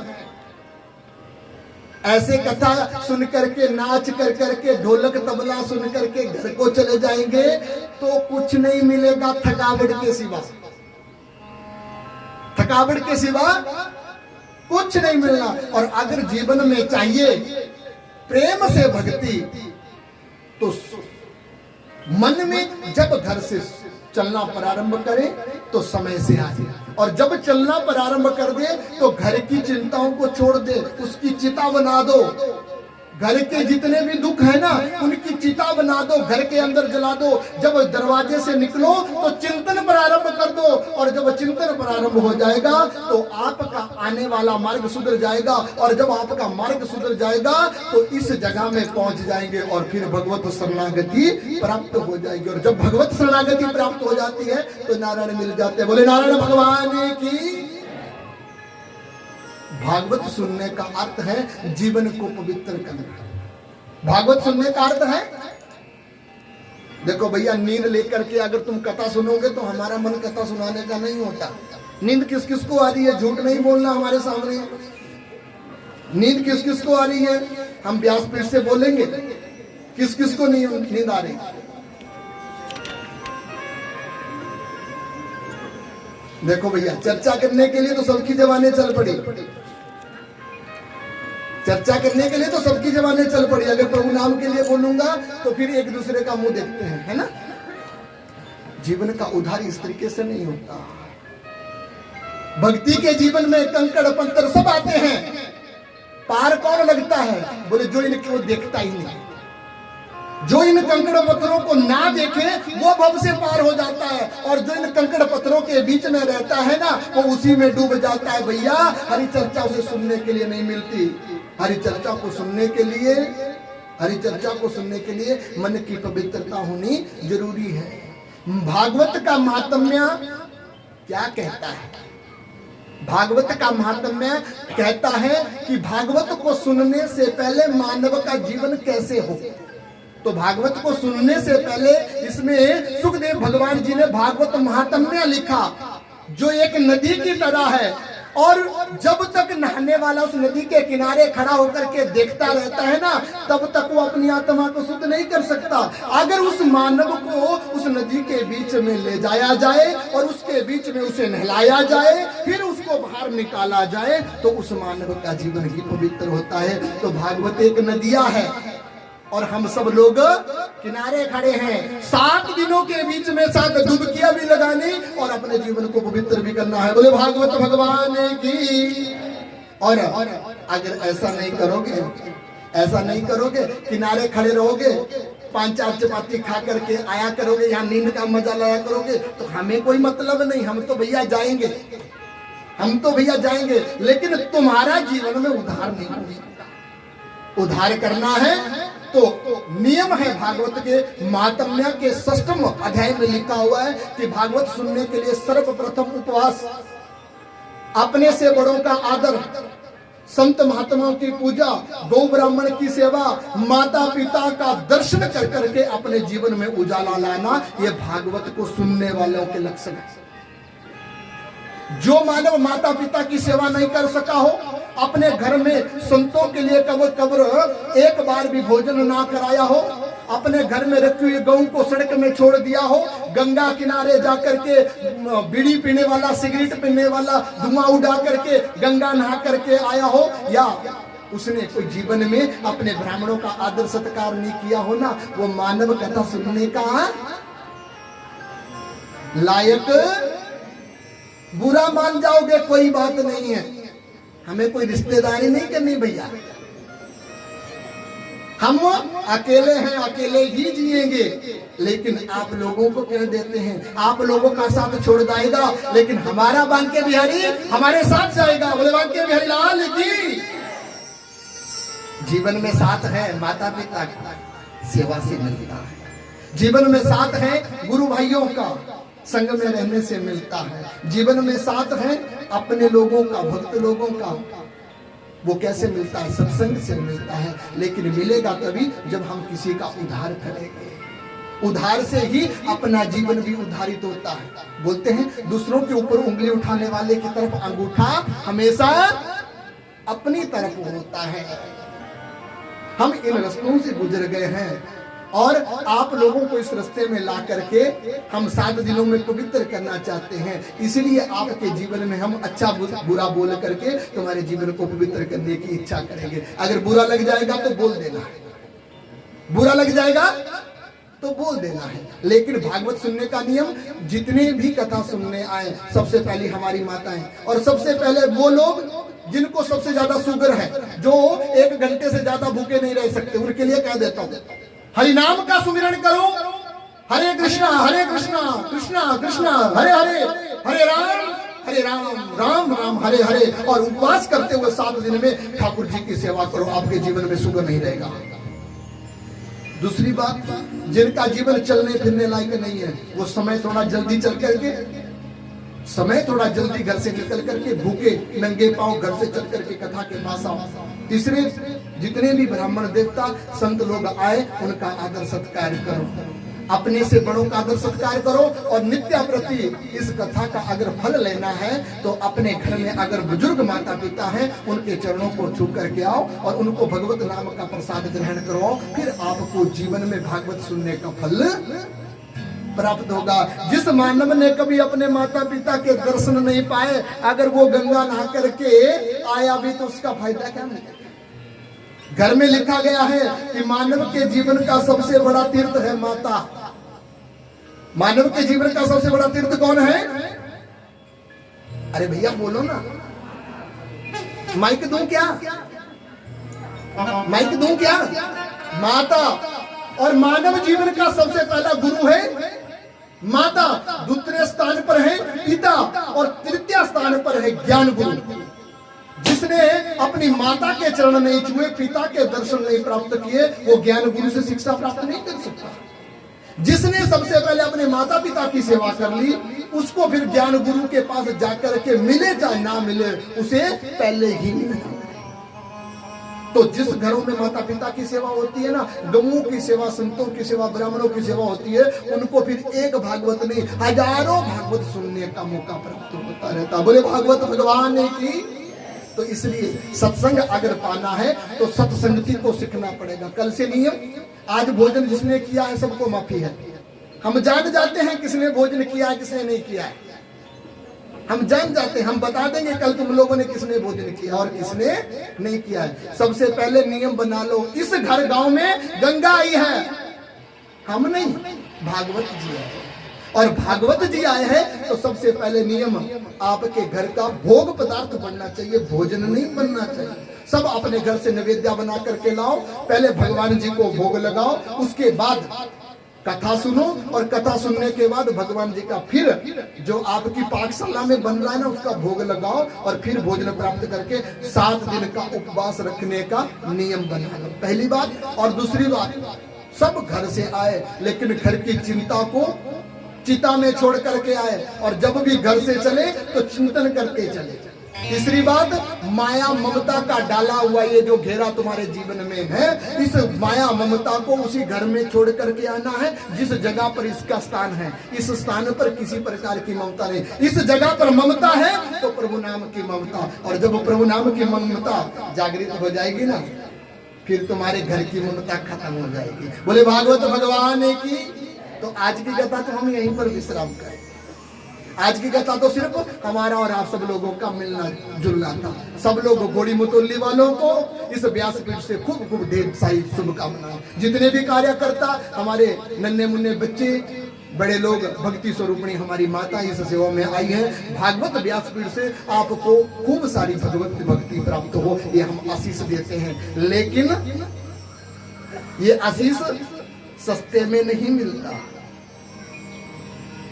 ऐसे कथा सुन करके, नाच कर करके, ढोलक तबला सुन करके घर को चले जाएंगे तो कुछ नहीं मिलेगा थकावट के सिवा। थकावट के सिवा कुछ नहीं मिलना। और अगर जीवन में चाहिए प्रेम से भक्ति तो मन में जब घर से चलना प्रारंभ करें तो समय से आए, और जब चलना प्रारंभ कर दे तो घर की चिंताओं को छोड़ दे, उसकी चिता बना दो। घर के जितने भी दुख है ना, उनकी चिता बना दो, घर के अंदर जला दो। जब दरवाजे से निकलो तो चिंतन प्रारंभ कर दो, और जब चिंतन प्रारंभ हो जाएगा तो आपका आने वाला मार्ग सुधर जाएगा। और जब आपका मार्ग सुधर जाएगा तो इस जगह में पहुंच जाएंगे और फिर भगवत शरणागति प्राप्त हो जाएगी। और जब भगवत शरणागति प्राप्त हो जाती है तो नारायण मिल जाते हैं। बोले नारायण भगवान की। भागवत सुनने का अर्थ है जीवन को पवित्र करना। भागवत सुनने का अर्थ है, देखो भैया, नींद लेकर के अगर तुम कथा सुनोगे तो हमारा मन कथा सुनाने का नहीं होता। नींद किस किस को आ रही है? झूठ नहीं बोलना हमारे सामने। नींद किस किस को आ रही है? हम व्यासपीठ से बोलेंगे किस किस को नींद आ रही। देखो भैया, चर्चा करने के लिए तो सबकी जबानें चल पड़ी। चर्चा करने के लिए तो सबकी जबानें चल पड़ी। अगर प्रभु नाम के लिए बोलूंगा तो फिर एक दूसरे का मुंह देखते हैं, है ना। जीवन का उद्धार इस तरीके से नहीं होता। भक्ति के जीवन में कंकड़ पत्थर सब आते हैं, पार कौन लगता है? बोले जो इनको देखता ही नहीं। जो इन कंकड़ पत्थरों को ना देखे वो भव से पार हो जाता है, और जो इन कंकड़ पत्थरों के बीच में रहता है ना, वो उसी में डूब जाता है। भैया, हरि चर्चा उसे सुनने के लिए नहीं मिलती। हरि चर्चा को सुनने के लिए, हरि चर्चा को सुनने के लिए मन की पवित्रता होनी जरूरी है। भागवत का महात्म्य क्या कहता है? भागवत का महात्म्य कहता है कि भागवत को सुनने से पहले मानव का जीवन कैसे हो। तो भागवत को सुनने से पहले इसमें सुखदेव भगवान जी ने भागवत महात्म्य लिखा, जो एक नदी की तरह है। और जब तक नहाने वाला उस नदी के किनारे खड़ा होकर के देखता रहता है ना, तब तक वो अपनी आत्मा को शुद्ध नहीं कर सकता। अगर उस मानव को उस नदी के बीच में ले जाया जाए और उसके बीच में उसे नहलाया जाए, फिर उसको बाहर निकाला जाए, तो उस मानव का जीवन ही पवित्र होता है। तो भागवत एक नदिया है और हम सब लोग किनारे खड़े हैं। 7 दिनों के बीच में 7 डुबकियां भी लगानी और अपने जीवन को पवित्र भी करना है। बोले भागवत भगवान की। और अगर ऐसा नहीं करोगे, किनारे खड़े रहोगे, 5-4 चपाती खा करके आया करोगे, यहाँ नींद का मजा लाया करोगे, तो हमें कोई मतलब नहीं। हम तो भैया जाएंगे, लेकिन तुम्हारा जीवन में उद्धार नहीं हो सकता। उद्धार करना है तो नियम है भागवत के महात्म्य के 6वें अध्याय में लिखा हुआ है कि भागवत सुनने के लिए सर्वप्रथम उपवास, अपने से बड़ों का आदर, संत महात्माओं की पूजा, गौ ब्राह्मण की सेवा, माता पिता का दर्शन कर करके अपने जीवन में उजाला लाना, ये भागवत को सुनने वालों के लक्षण है। जो मानव माता पिता की सेवा नहीं कर सका हो, अपने घर में संतों के लिए कब्र एक बार भी भोजन ना कराया हो, अपने घर में रखी हुई गऊ को सड़क में छोड़ दिया हो, गंगा किनारे जाकर के बीड़ी पीने वाला, सिगरेट पीने वाला धुआं उड़ा करके गंगा नहा करके आया हो, या उसने कोई जीवन में अपने ब्राह्मणों का आदर सत्कार नहीं किया हो ना, वो मानव कथा सुनने का लायक बुरा मान जाओगे, कोई बात नहीं है। हमें कोई रिश्तेदारी नहीं करनी भैया, हम अकेले हैं, अकेले ही जिएंगे। लेकिन आप लोगों को कह देते हैं, आप लोगों का साथ छोड़ जाएगा, लेकिन हमारा बांके बिहारी हमारे साथ जाएगा। बोले बांके बिहारी लाल की। जीवन में साथ है माता पिता का, सेवा से मिलता है। जीवन में साथ है गुरु भाइयों का, संग में रहने से मिलता है। जीवन में साथ है अपने लोगों का, भक्त लोगों का। वो कैसे मिलता है? सत्संग से मिलता है। लेकिन मिलेगा तभी जब हम किसी का उद्धार करेंगे। उद्धार से ही अपना जीवन भी उद्धारित होता है। बोलते हैं दूसरों के ऊपर उंगली उठाने वाले की तरफ अंगूठा हमेशा अपनी तरफ होता है। हम इन रास्तों से गुजर गए हैं और आप लोगों को इस रास्ते में ला करके हम 7 दिनों में पवित्र करना चाहते हैं। इसलिए आपके जीवन में हम अच्छा बुरा बोल करके तुम्हारे जीवन को पवित्र करने की इच्छा करेंगे। अगर बुरा लग जाएगा तो बोल देना है, बुरा लग जाएगा तो बोल देना है। लेकिन भागवत सुनने का नियम, जितने भी कथा सुनने आए सबसे पहले हमारी माताएं, और सबसे पहले वो लोग जिनको सबसे ज्यादा शुगर है, जो 1 घंटे से ज्यादा भूखे नहीं रह सकते, उनके लिए कह देता हूँ हरि नाम का सुमिरन करो। हरे कृष्णा कृष्णा कृष्णा हरे हरे, हरे राम राम राम हरे हरे। और उपवास करते हुए 7 दिन में ठाकुर जी की सेवा करो, आपके जीवन में शुगर नहीं रहेगा। दूसरी बात, जिनका जीवन चलने फिरने लायक नहीं है, वो समय थोड़ा जल्दी चल करके, समय थोड़ा जल्दी घर से निकल करके भूखे नंगे पांव घर से चल करके कथा के पास आओ। तीसरे, जितने भी ब्राह्मण देवता संत लोग आए उनका आदर सत्कार करो, अपने से बड़ों का आदर सत्कार करो। और नित्य प्रति इस कथा का अगर फल लेना है तो अपने घर में अगर बुजुर्ग माता पिता हैं उनके चरणों को छू करके आओ और उनको भगवत नाम का प्रसाद ग्रहण करो। फिर आपको जीवन में भागवत सुनने का फल प्राप्त होगा। जिस मानव ने कभी अपने माता पिता के दर्शन नहीं पाए, अगर वो गंगा नहा करके आया भी तो उसका फायदा क्या मिलेगा? घर में लिखा गया है कि मानव के जीवन का सबसे बड़ा तीर्थ है माता। मानव के जीवन का सबसे बड़ा तीर्थ कौन है? अरे भैया बोलो ना, माइक दूं क्या? माइक दूं क्या? माता। और मानव जीवन का सबसे पहला गुरु है माता, दूसरे स्थान पर है पिता और तृतीय स्थान पर है ज्ञान गुरु। जिसने अपनी माता के चरण नहीं छुए, पिता के दर्शन नहीं प्राप्त किए, वो ज्ञान गुरु से शिक्षा प्राप्त नहीं कर सकता। जिसने सबसे पहले अपने माता पिता की सेवा कर ली, उसको फिर ज्ञान गुरु के पास जाकर के मिले चाहे ना मिले, उसे पहले ही मिले। तो जिस घरों में माता पिता की सेवा होती है ना, गौओं की सेवा, संतों की सेवा, ब्राह्मणों की सेवा होती है, उनको फिर एक भागवत नहीं हजारों भागवत सुनने का मौका प्राप्त होता रहता। बोले भागवत भगवान की। तो इसलिए सत्संग अगर पाना है तो सत्संगति को सीखना पड़ेगा। कल से नियम, आज भोजन जिसने किया है सबको माफी है। हम जान जाते हैं किसने भोजन किया है किसने नहीं किया है, हम जान जाते हैं। हम बता देंगे कल तुम लोगों ने किसने भोजन किया और किसने नहीं किया है। सबसे पहले नियम बना लो, इस घर गांव में गंगा आई है, हम नहीं, भागवत जी आए। और भागवत जी आए हैं तो सबसे पहले नियम, आपके घर का भोग पदार्थ बनना चाहिए, भोजन नहीं बनना चाहिए। सब अपने घर से नैवेद्य बना करके लाओ, पहले भगवान जी को भोग लगाओ, उसके बाद कथा सुनो और कथा सुनने के बाद भगवान जी का फिर जो आपकी पाठशाला में बन रहा है ना उसका भोग लगाओ और फिर भोजन प्राप्त करके 7 दिन का उपवास रखने का नियम बना लो। पहली बात। और दूसरी बात, सब घर से आए लेकिन घर की चिंता को चिता में छोड़ करके आए और जब भी घर से चले तो चिंतन करके चले। तीसरी बात, माया ममता का डाला हुआ ये जो घेरा तुम्हारे जीवन में है, इस माया ममता को उसी घर में छोड़ करके आना है जिस जगह पर इसका स्थान है। इस स्थान पर किसी प्रकार की ममता नहीं। इस जगह पर ममता है तो प्रभु नाम की ममता, और जब प्रभु नाम की ममता जागृत हो जाएगी ना फिर तुम्हारे घर की ममता खत्म हो जाएगी। बोले भागवत भगवान की। तो आज की कथा तो हम यहीं पर विश्राम करें। आज की कथा तो सिर्फ हमारा और आप सब लोगों का मिलना जुलना था। सब लोग घोड़ी मुतोली वालों को इस व्यासपीठ से खूब खूब ढेर सारी शुभकामनाएं। जितने भी कार्यकर्ता, हमारे नन्हे मुन्ने बच्चे, बड़े लोग, भक्ति स्वरूपणी हमारी माता इस सेवा में आई है। भागवत व्यासपीठ से आपको खूब सारी भगवत भक्ति प्राप्त हो, ये हम आशीष देते हैं। लेकिन ये आशीष सस्ते में नहीं मिलता।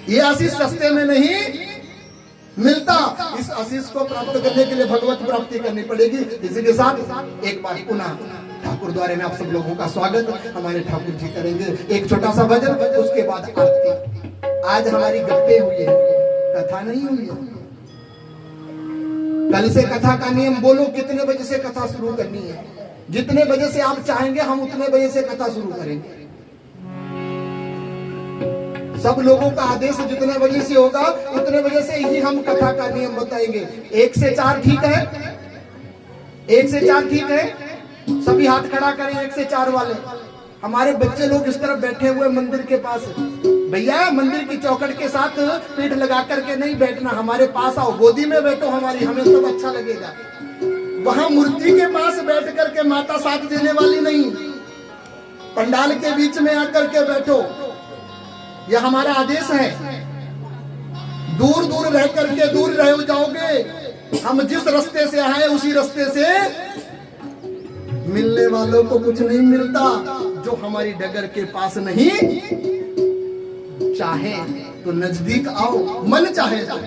ये आशीष सस्ते में नहीं मिलता। इस आशीष को प्राप्त करने के लिए भगवत प्राप्ति करनी पड़ेगी। इसी के साथ एक बार पुनः ठाकुर द्वारे में आप सब लोगों का स्वागत हमारे ठाकुर जी करेंगे। एक छोटा सा भजन, उसके बाद आरती। आज हमारी गप्पे हुई है, कथा नहीं हुई है। कल से कथा का नियम बोलो, कितने बजे से कथा शुरू करनी है। जितने बजे से आप चाहेंगे हम उतने बजे से कथा शुरू करेंगे। सब लोगों का आदेश जितने बजे से होगा उतने बजे से ही हम कथा का नियम बताएंगे। 1 से 4 ठीक है? 1 से 4 ठीक है? सभी हाथ खड़ा करें 1 से 4 वाले। हमारे बच्चे लोग इस तरफ बैठे हुए मंदिर के पास। भैया मंदिर की चौखट के साथ पीठ लगा करके नहीं बैठना, हमारे पास आओ, गोदी में बैठो हमारी, हमें सब अच्छा लगेगा। वहां मूर्ति के पास बैठ करके माता साथ देने वाली नहीं, पंडाल के बीच में आकर के बैठो, यह हमारा आदेश है। दूर दूर रह करके दूर रह जाओगे। हम जिस रास्ते से आए उसी रास्ते से मिलने वालों को कुछ नहीं मिलता। जो हमारी डगर के पास नहीं, चाहे तो नजदीक आओ, मन चाहे तो।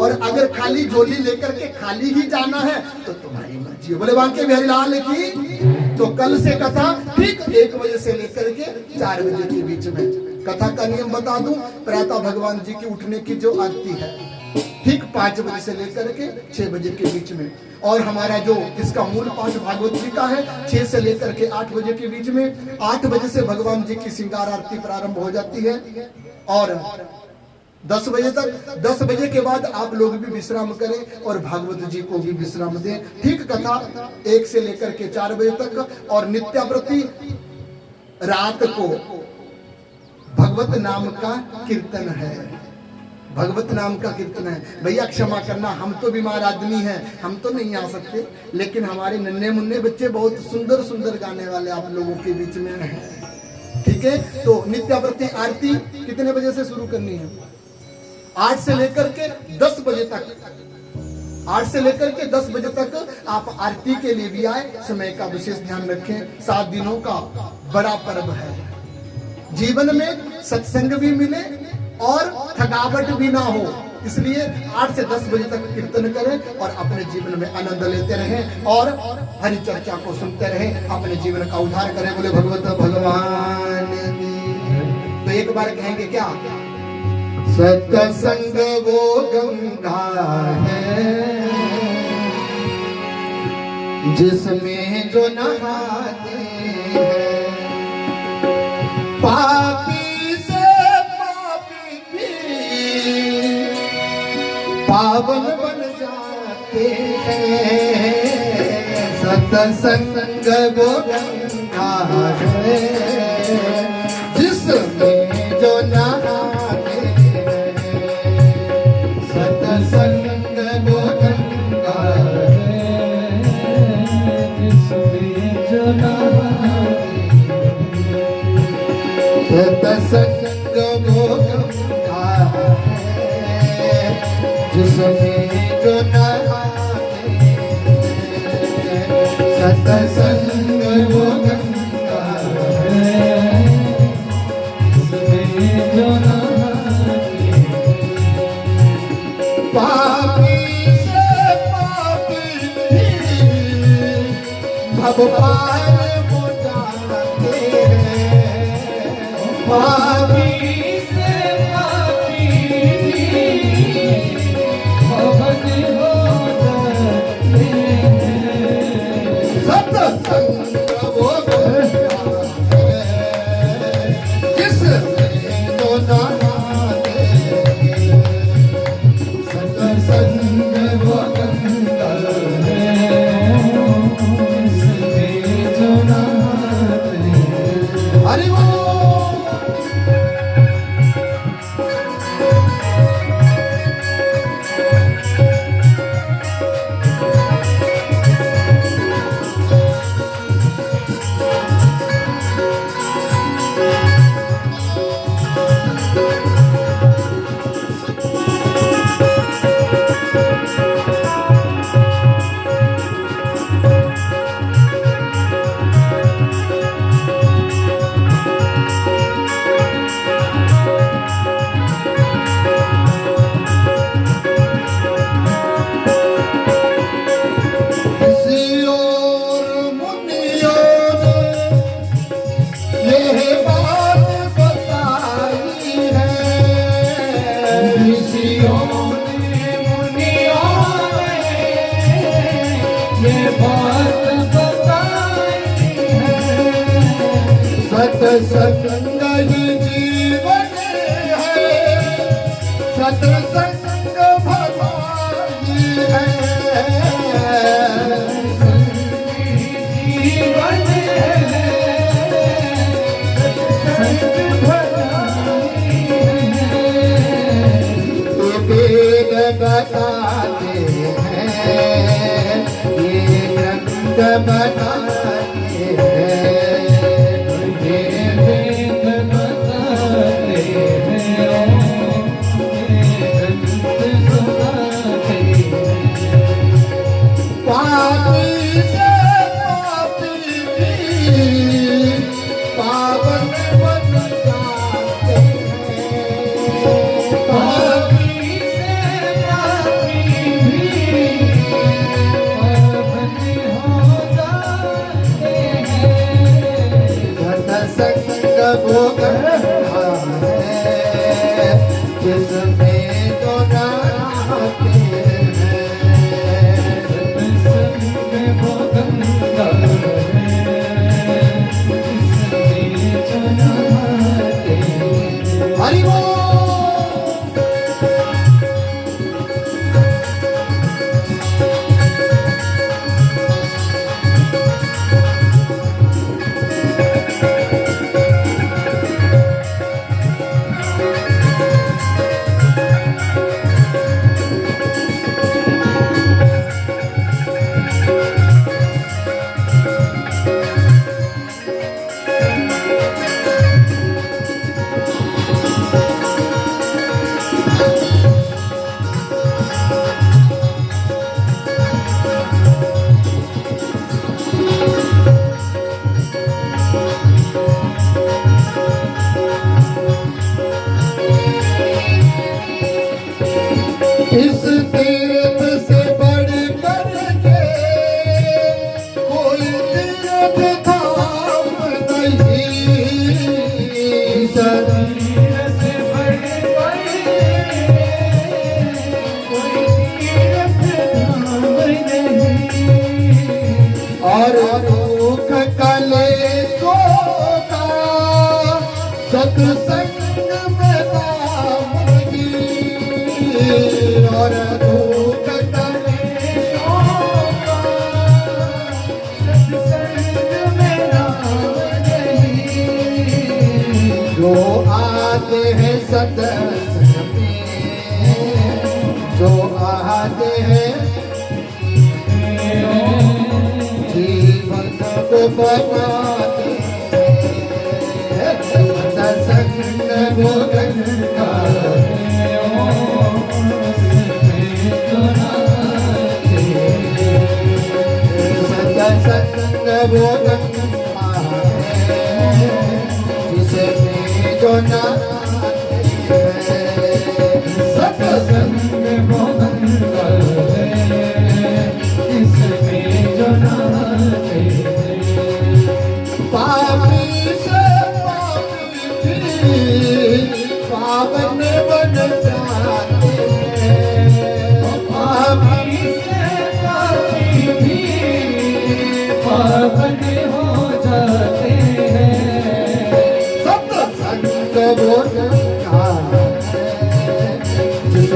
और अगर खाली झोली लेकर के खाली ही जाना है तो तुम्हारी मर्जी। बोले बांके बिहारी लाल की। तो कल से कथा ठीक 1 बजे से लेकर के 4 बजे के बीच में। कथा का नियम बता दूं, प्रातः भगवान जी की उठने की जो आरती है ठीक 5 बजे से लेकर के 6 बजे के बीच में। और हमारा जो इसका मूल पाठ भागवत जी का है 6 से लेकर के 8 बजे के बीच में। 8 बजे से भगवान जी की श्रृंगार आरती प्रारंभ हो जाती है और 10 बजे तक। 10 बजे के बाद आप लोग भी विश्राम करें और भागवत जी को भी विश्राम दें। ठीक कथा 1 से लेकर के 4 बजे तक। और नित्याप्रति रात को भगवत नाम का कीर्तन है। भगवत नाम का कीर्तन है। भैया क्षमा करना, हम तो बीमार आदमी हैं, हम तो नहीं आ सकते, लेकिन हमारे नन्हे मुन्ने बच्चे बहुत सुंदर सुंदर गाने वाले आप लोगों के बीच में हैं। ठीक है, तो नित्याप्रति आरती कितने बजे से शुरू करनी है? 8 से लेकर के 10 बजे तक। 8 से लेकर के 10 बजे तक आप आरती के लिए भी आए। समय का विशेष ध्यान रखें। 7 दिनों का बड़ा पर्व है। जीवन में सत्संग भी मिले और थकावट भी ना हो, इसलिए 8 से 10 बजे तक कीर्तन करें और अपने जीवन में आनंद लेते रहें और हरि चर्चा को सुनते रहें, अपने जीवन का उद्धार करें। बोले भगवत भगवान की। तो एक बार कहेंगे क्या? सत्संग वो गंगा है जिसमें जो नहाते हैं, पापी से पापी भी पावन बन जाते हैं। सत्संग वो गंगा है जिसमें जो नहाते हैं। सत्संग वो गंगा है जिसमें जो नहाते हैं। सत्संग वो गंगा है जिसमें जो नहाते हैं। सत्संग वो गंगा है जिसमें पार वो जाते हैं पापी से पापी भी पवन हो जाते हैं। सत्संग वो जाते हैं जिसमें जो नहाते हैं। सत्संग वो गंगा है इसमें जो नहाते हैं। हरि बोल। सत्संग ही जीवन है, सत्संग भगवान है। जीवन है सत्संग भगवान है। ये वेद बताते हैं, ये ग्रंथ बताते हैं। पापी से पापी भी पावन बन जाते हैं। पापी से पापी भी पावन हो जाते हैं। सत्संग वो गंगा है जिसमें तो नहाते हैं। सत्संग वो गंगा है इसमें जो नहाते हैं। हरि बोल। इस तीर्थ से बढ़ कर के कोई तीर्थ धाम नहीं। शरीर से बढ़ कोई तीर्थ धाम नहीं। और दुख कलेशों का सत्संग में नाम नहीं। और दुख कलेशों का सत्संग में नाम नहीं। जो आते हैं सत्संग में, जो आते हैं जीवन को बनाते हैं। सत्संग वो गंगा सत्संग वो गंगा है जिसमें जो नहाते हैं। सत्संग वो गंगा है इसमें जो नहाते हैं।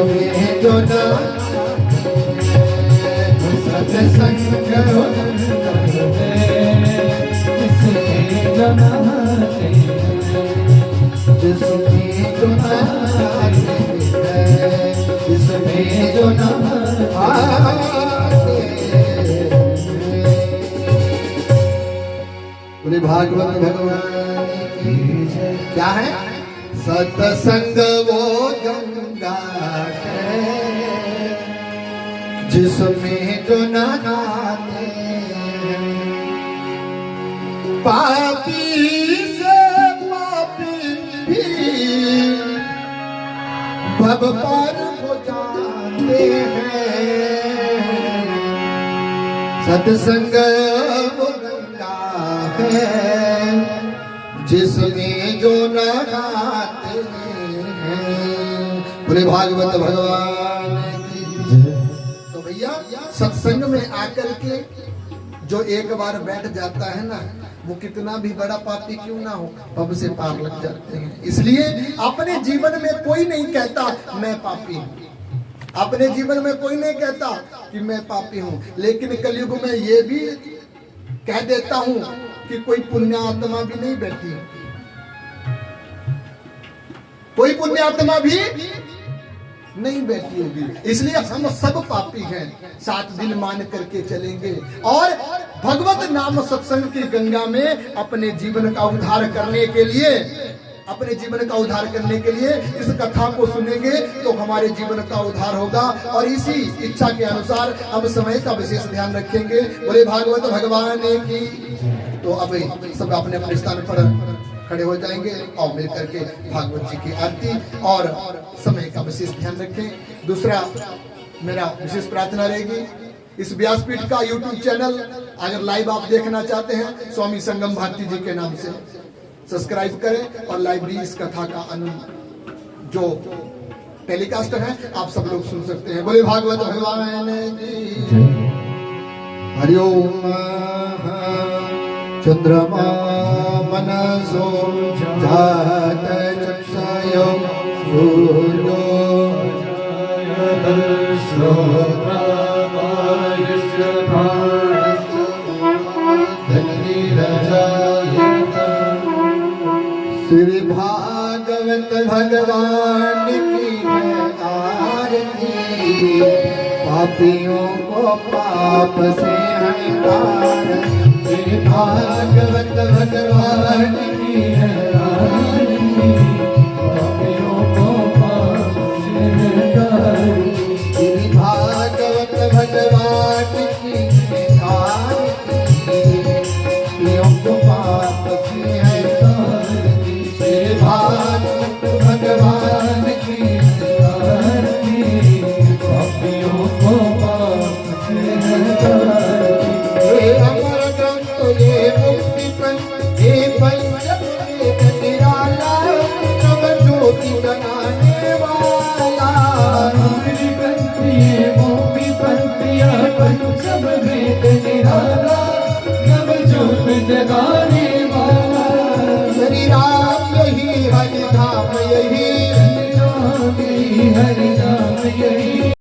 जिसमें जो ना सत्संग इसमें जनाते जिसमें जो ना इसमें जो बोले भागवत भगवान की जय। क्या है? सत्संग वो गंगा है जिसमें जो नहाते पापी से पापी भी भव पार हो जाते हैं। सत्संग वो गंगा है जिसमें जो नहाते हैं। पूरे भागवत भगवान की जय। तो भैया सत्संग में आकर के जो एक बार बैठ जाता है ना, वो कितना भी बड़ा पापी क्यों ना हो, पब से पार लग जाते हैं। इसलिए अपने जीवन में कोई नहीं कहता मैं पापी हूँ, अपने जीवन में कोई नहीं कहता कि मैं पापी हूँ, लेकिन कलयुग में ये भी कह देता हूँ कि कोई पुण्यात्मा भी नहीं बैठी है, कोई पुण्यात्मा भी नहीं बैठी होगी। इसलिए हम सब पापी हैं, 7 दिन मान करके चलेंगे और भगवत नाम सत्संग की गंगा में अपने जीवन का उद्धार करने के लिए, अपने जीवन का उद्धार करने के लिए इस कथा को सुनेंगे तो हमारे जीवन का उद्धार होगा। और इसी इच्छा के अनुसार हम समय का विशेष ध्यान रखेंगे। बोले भागवत भगवान की। तो अब सब अपने अपने स्थान पर खड़े हो जाएंगे और मिलकर के भागवत जी की आरती और समय का विशेष ध्यान रखें। दूसरा मेरा विशेष प्रार्थना रहेगी, इस व्यासपीठ का YouTube चैनल अगर लाइव आप देखना चाहते हैं स्वामी संगम भारती जी के नाम से सब्सक्राइब करें और लाइव भी इस कथा का जो टेलीकास्ट है आप सब लोग सुन सकते हैं। बोले भागवत भगवान की। हरिओम चंद्रमा मनसो जात चक्षयो सूर्यो श्री भागवत भगवान की आरती। पापियों को पाप से हटार, श्री भागवत भगवान की आरती। पापियों को पाप से हटार, श्री भागवत भगवान की आरती। पापियों को पाप से हटार, श्री भागवत भगवान की आरती। पापियों को पाप से हटार। ये अमर ग्रंथ ये मुक्ति पंथ ये पंचवेद निराला, नव ज्योति बनाने वाला। अमर ग्रंथ ये मुक्ति पंथ ये पंचवेद निराला, नव ज्योति जगाने वाला। श्री राम यही हरि धाम यही, हरि धाम यही।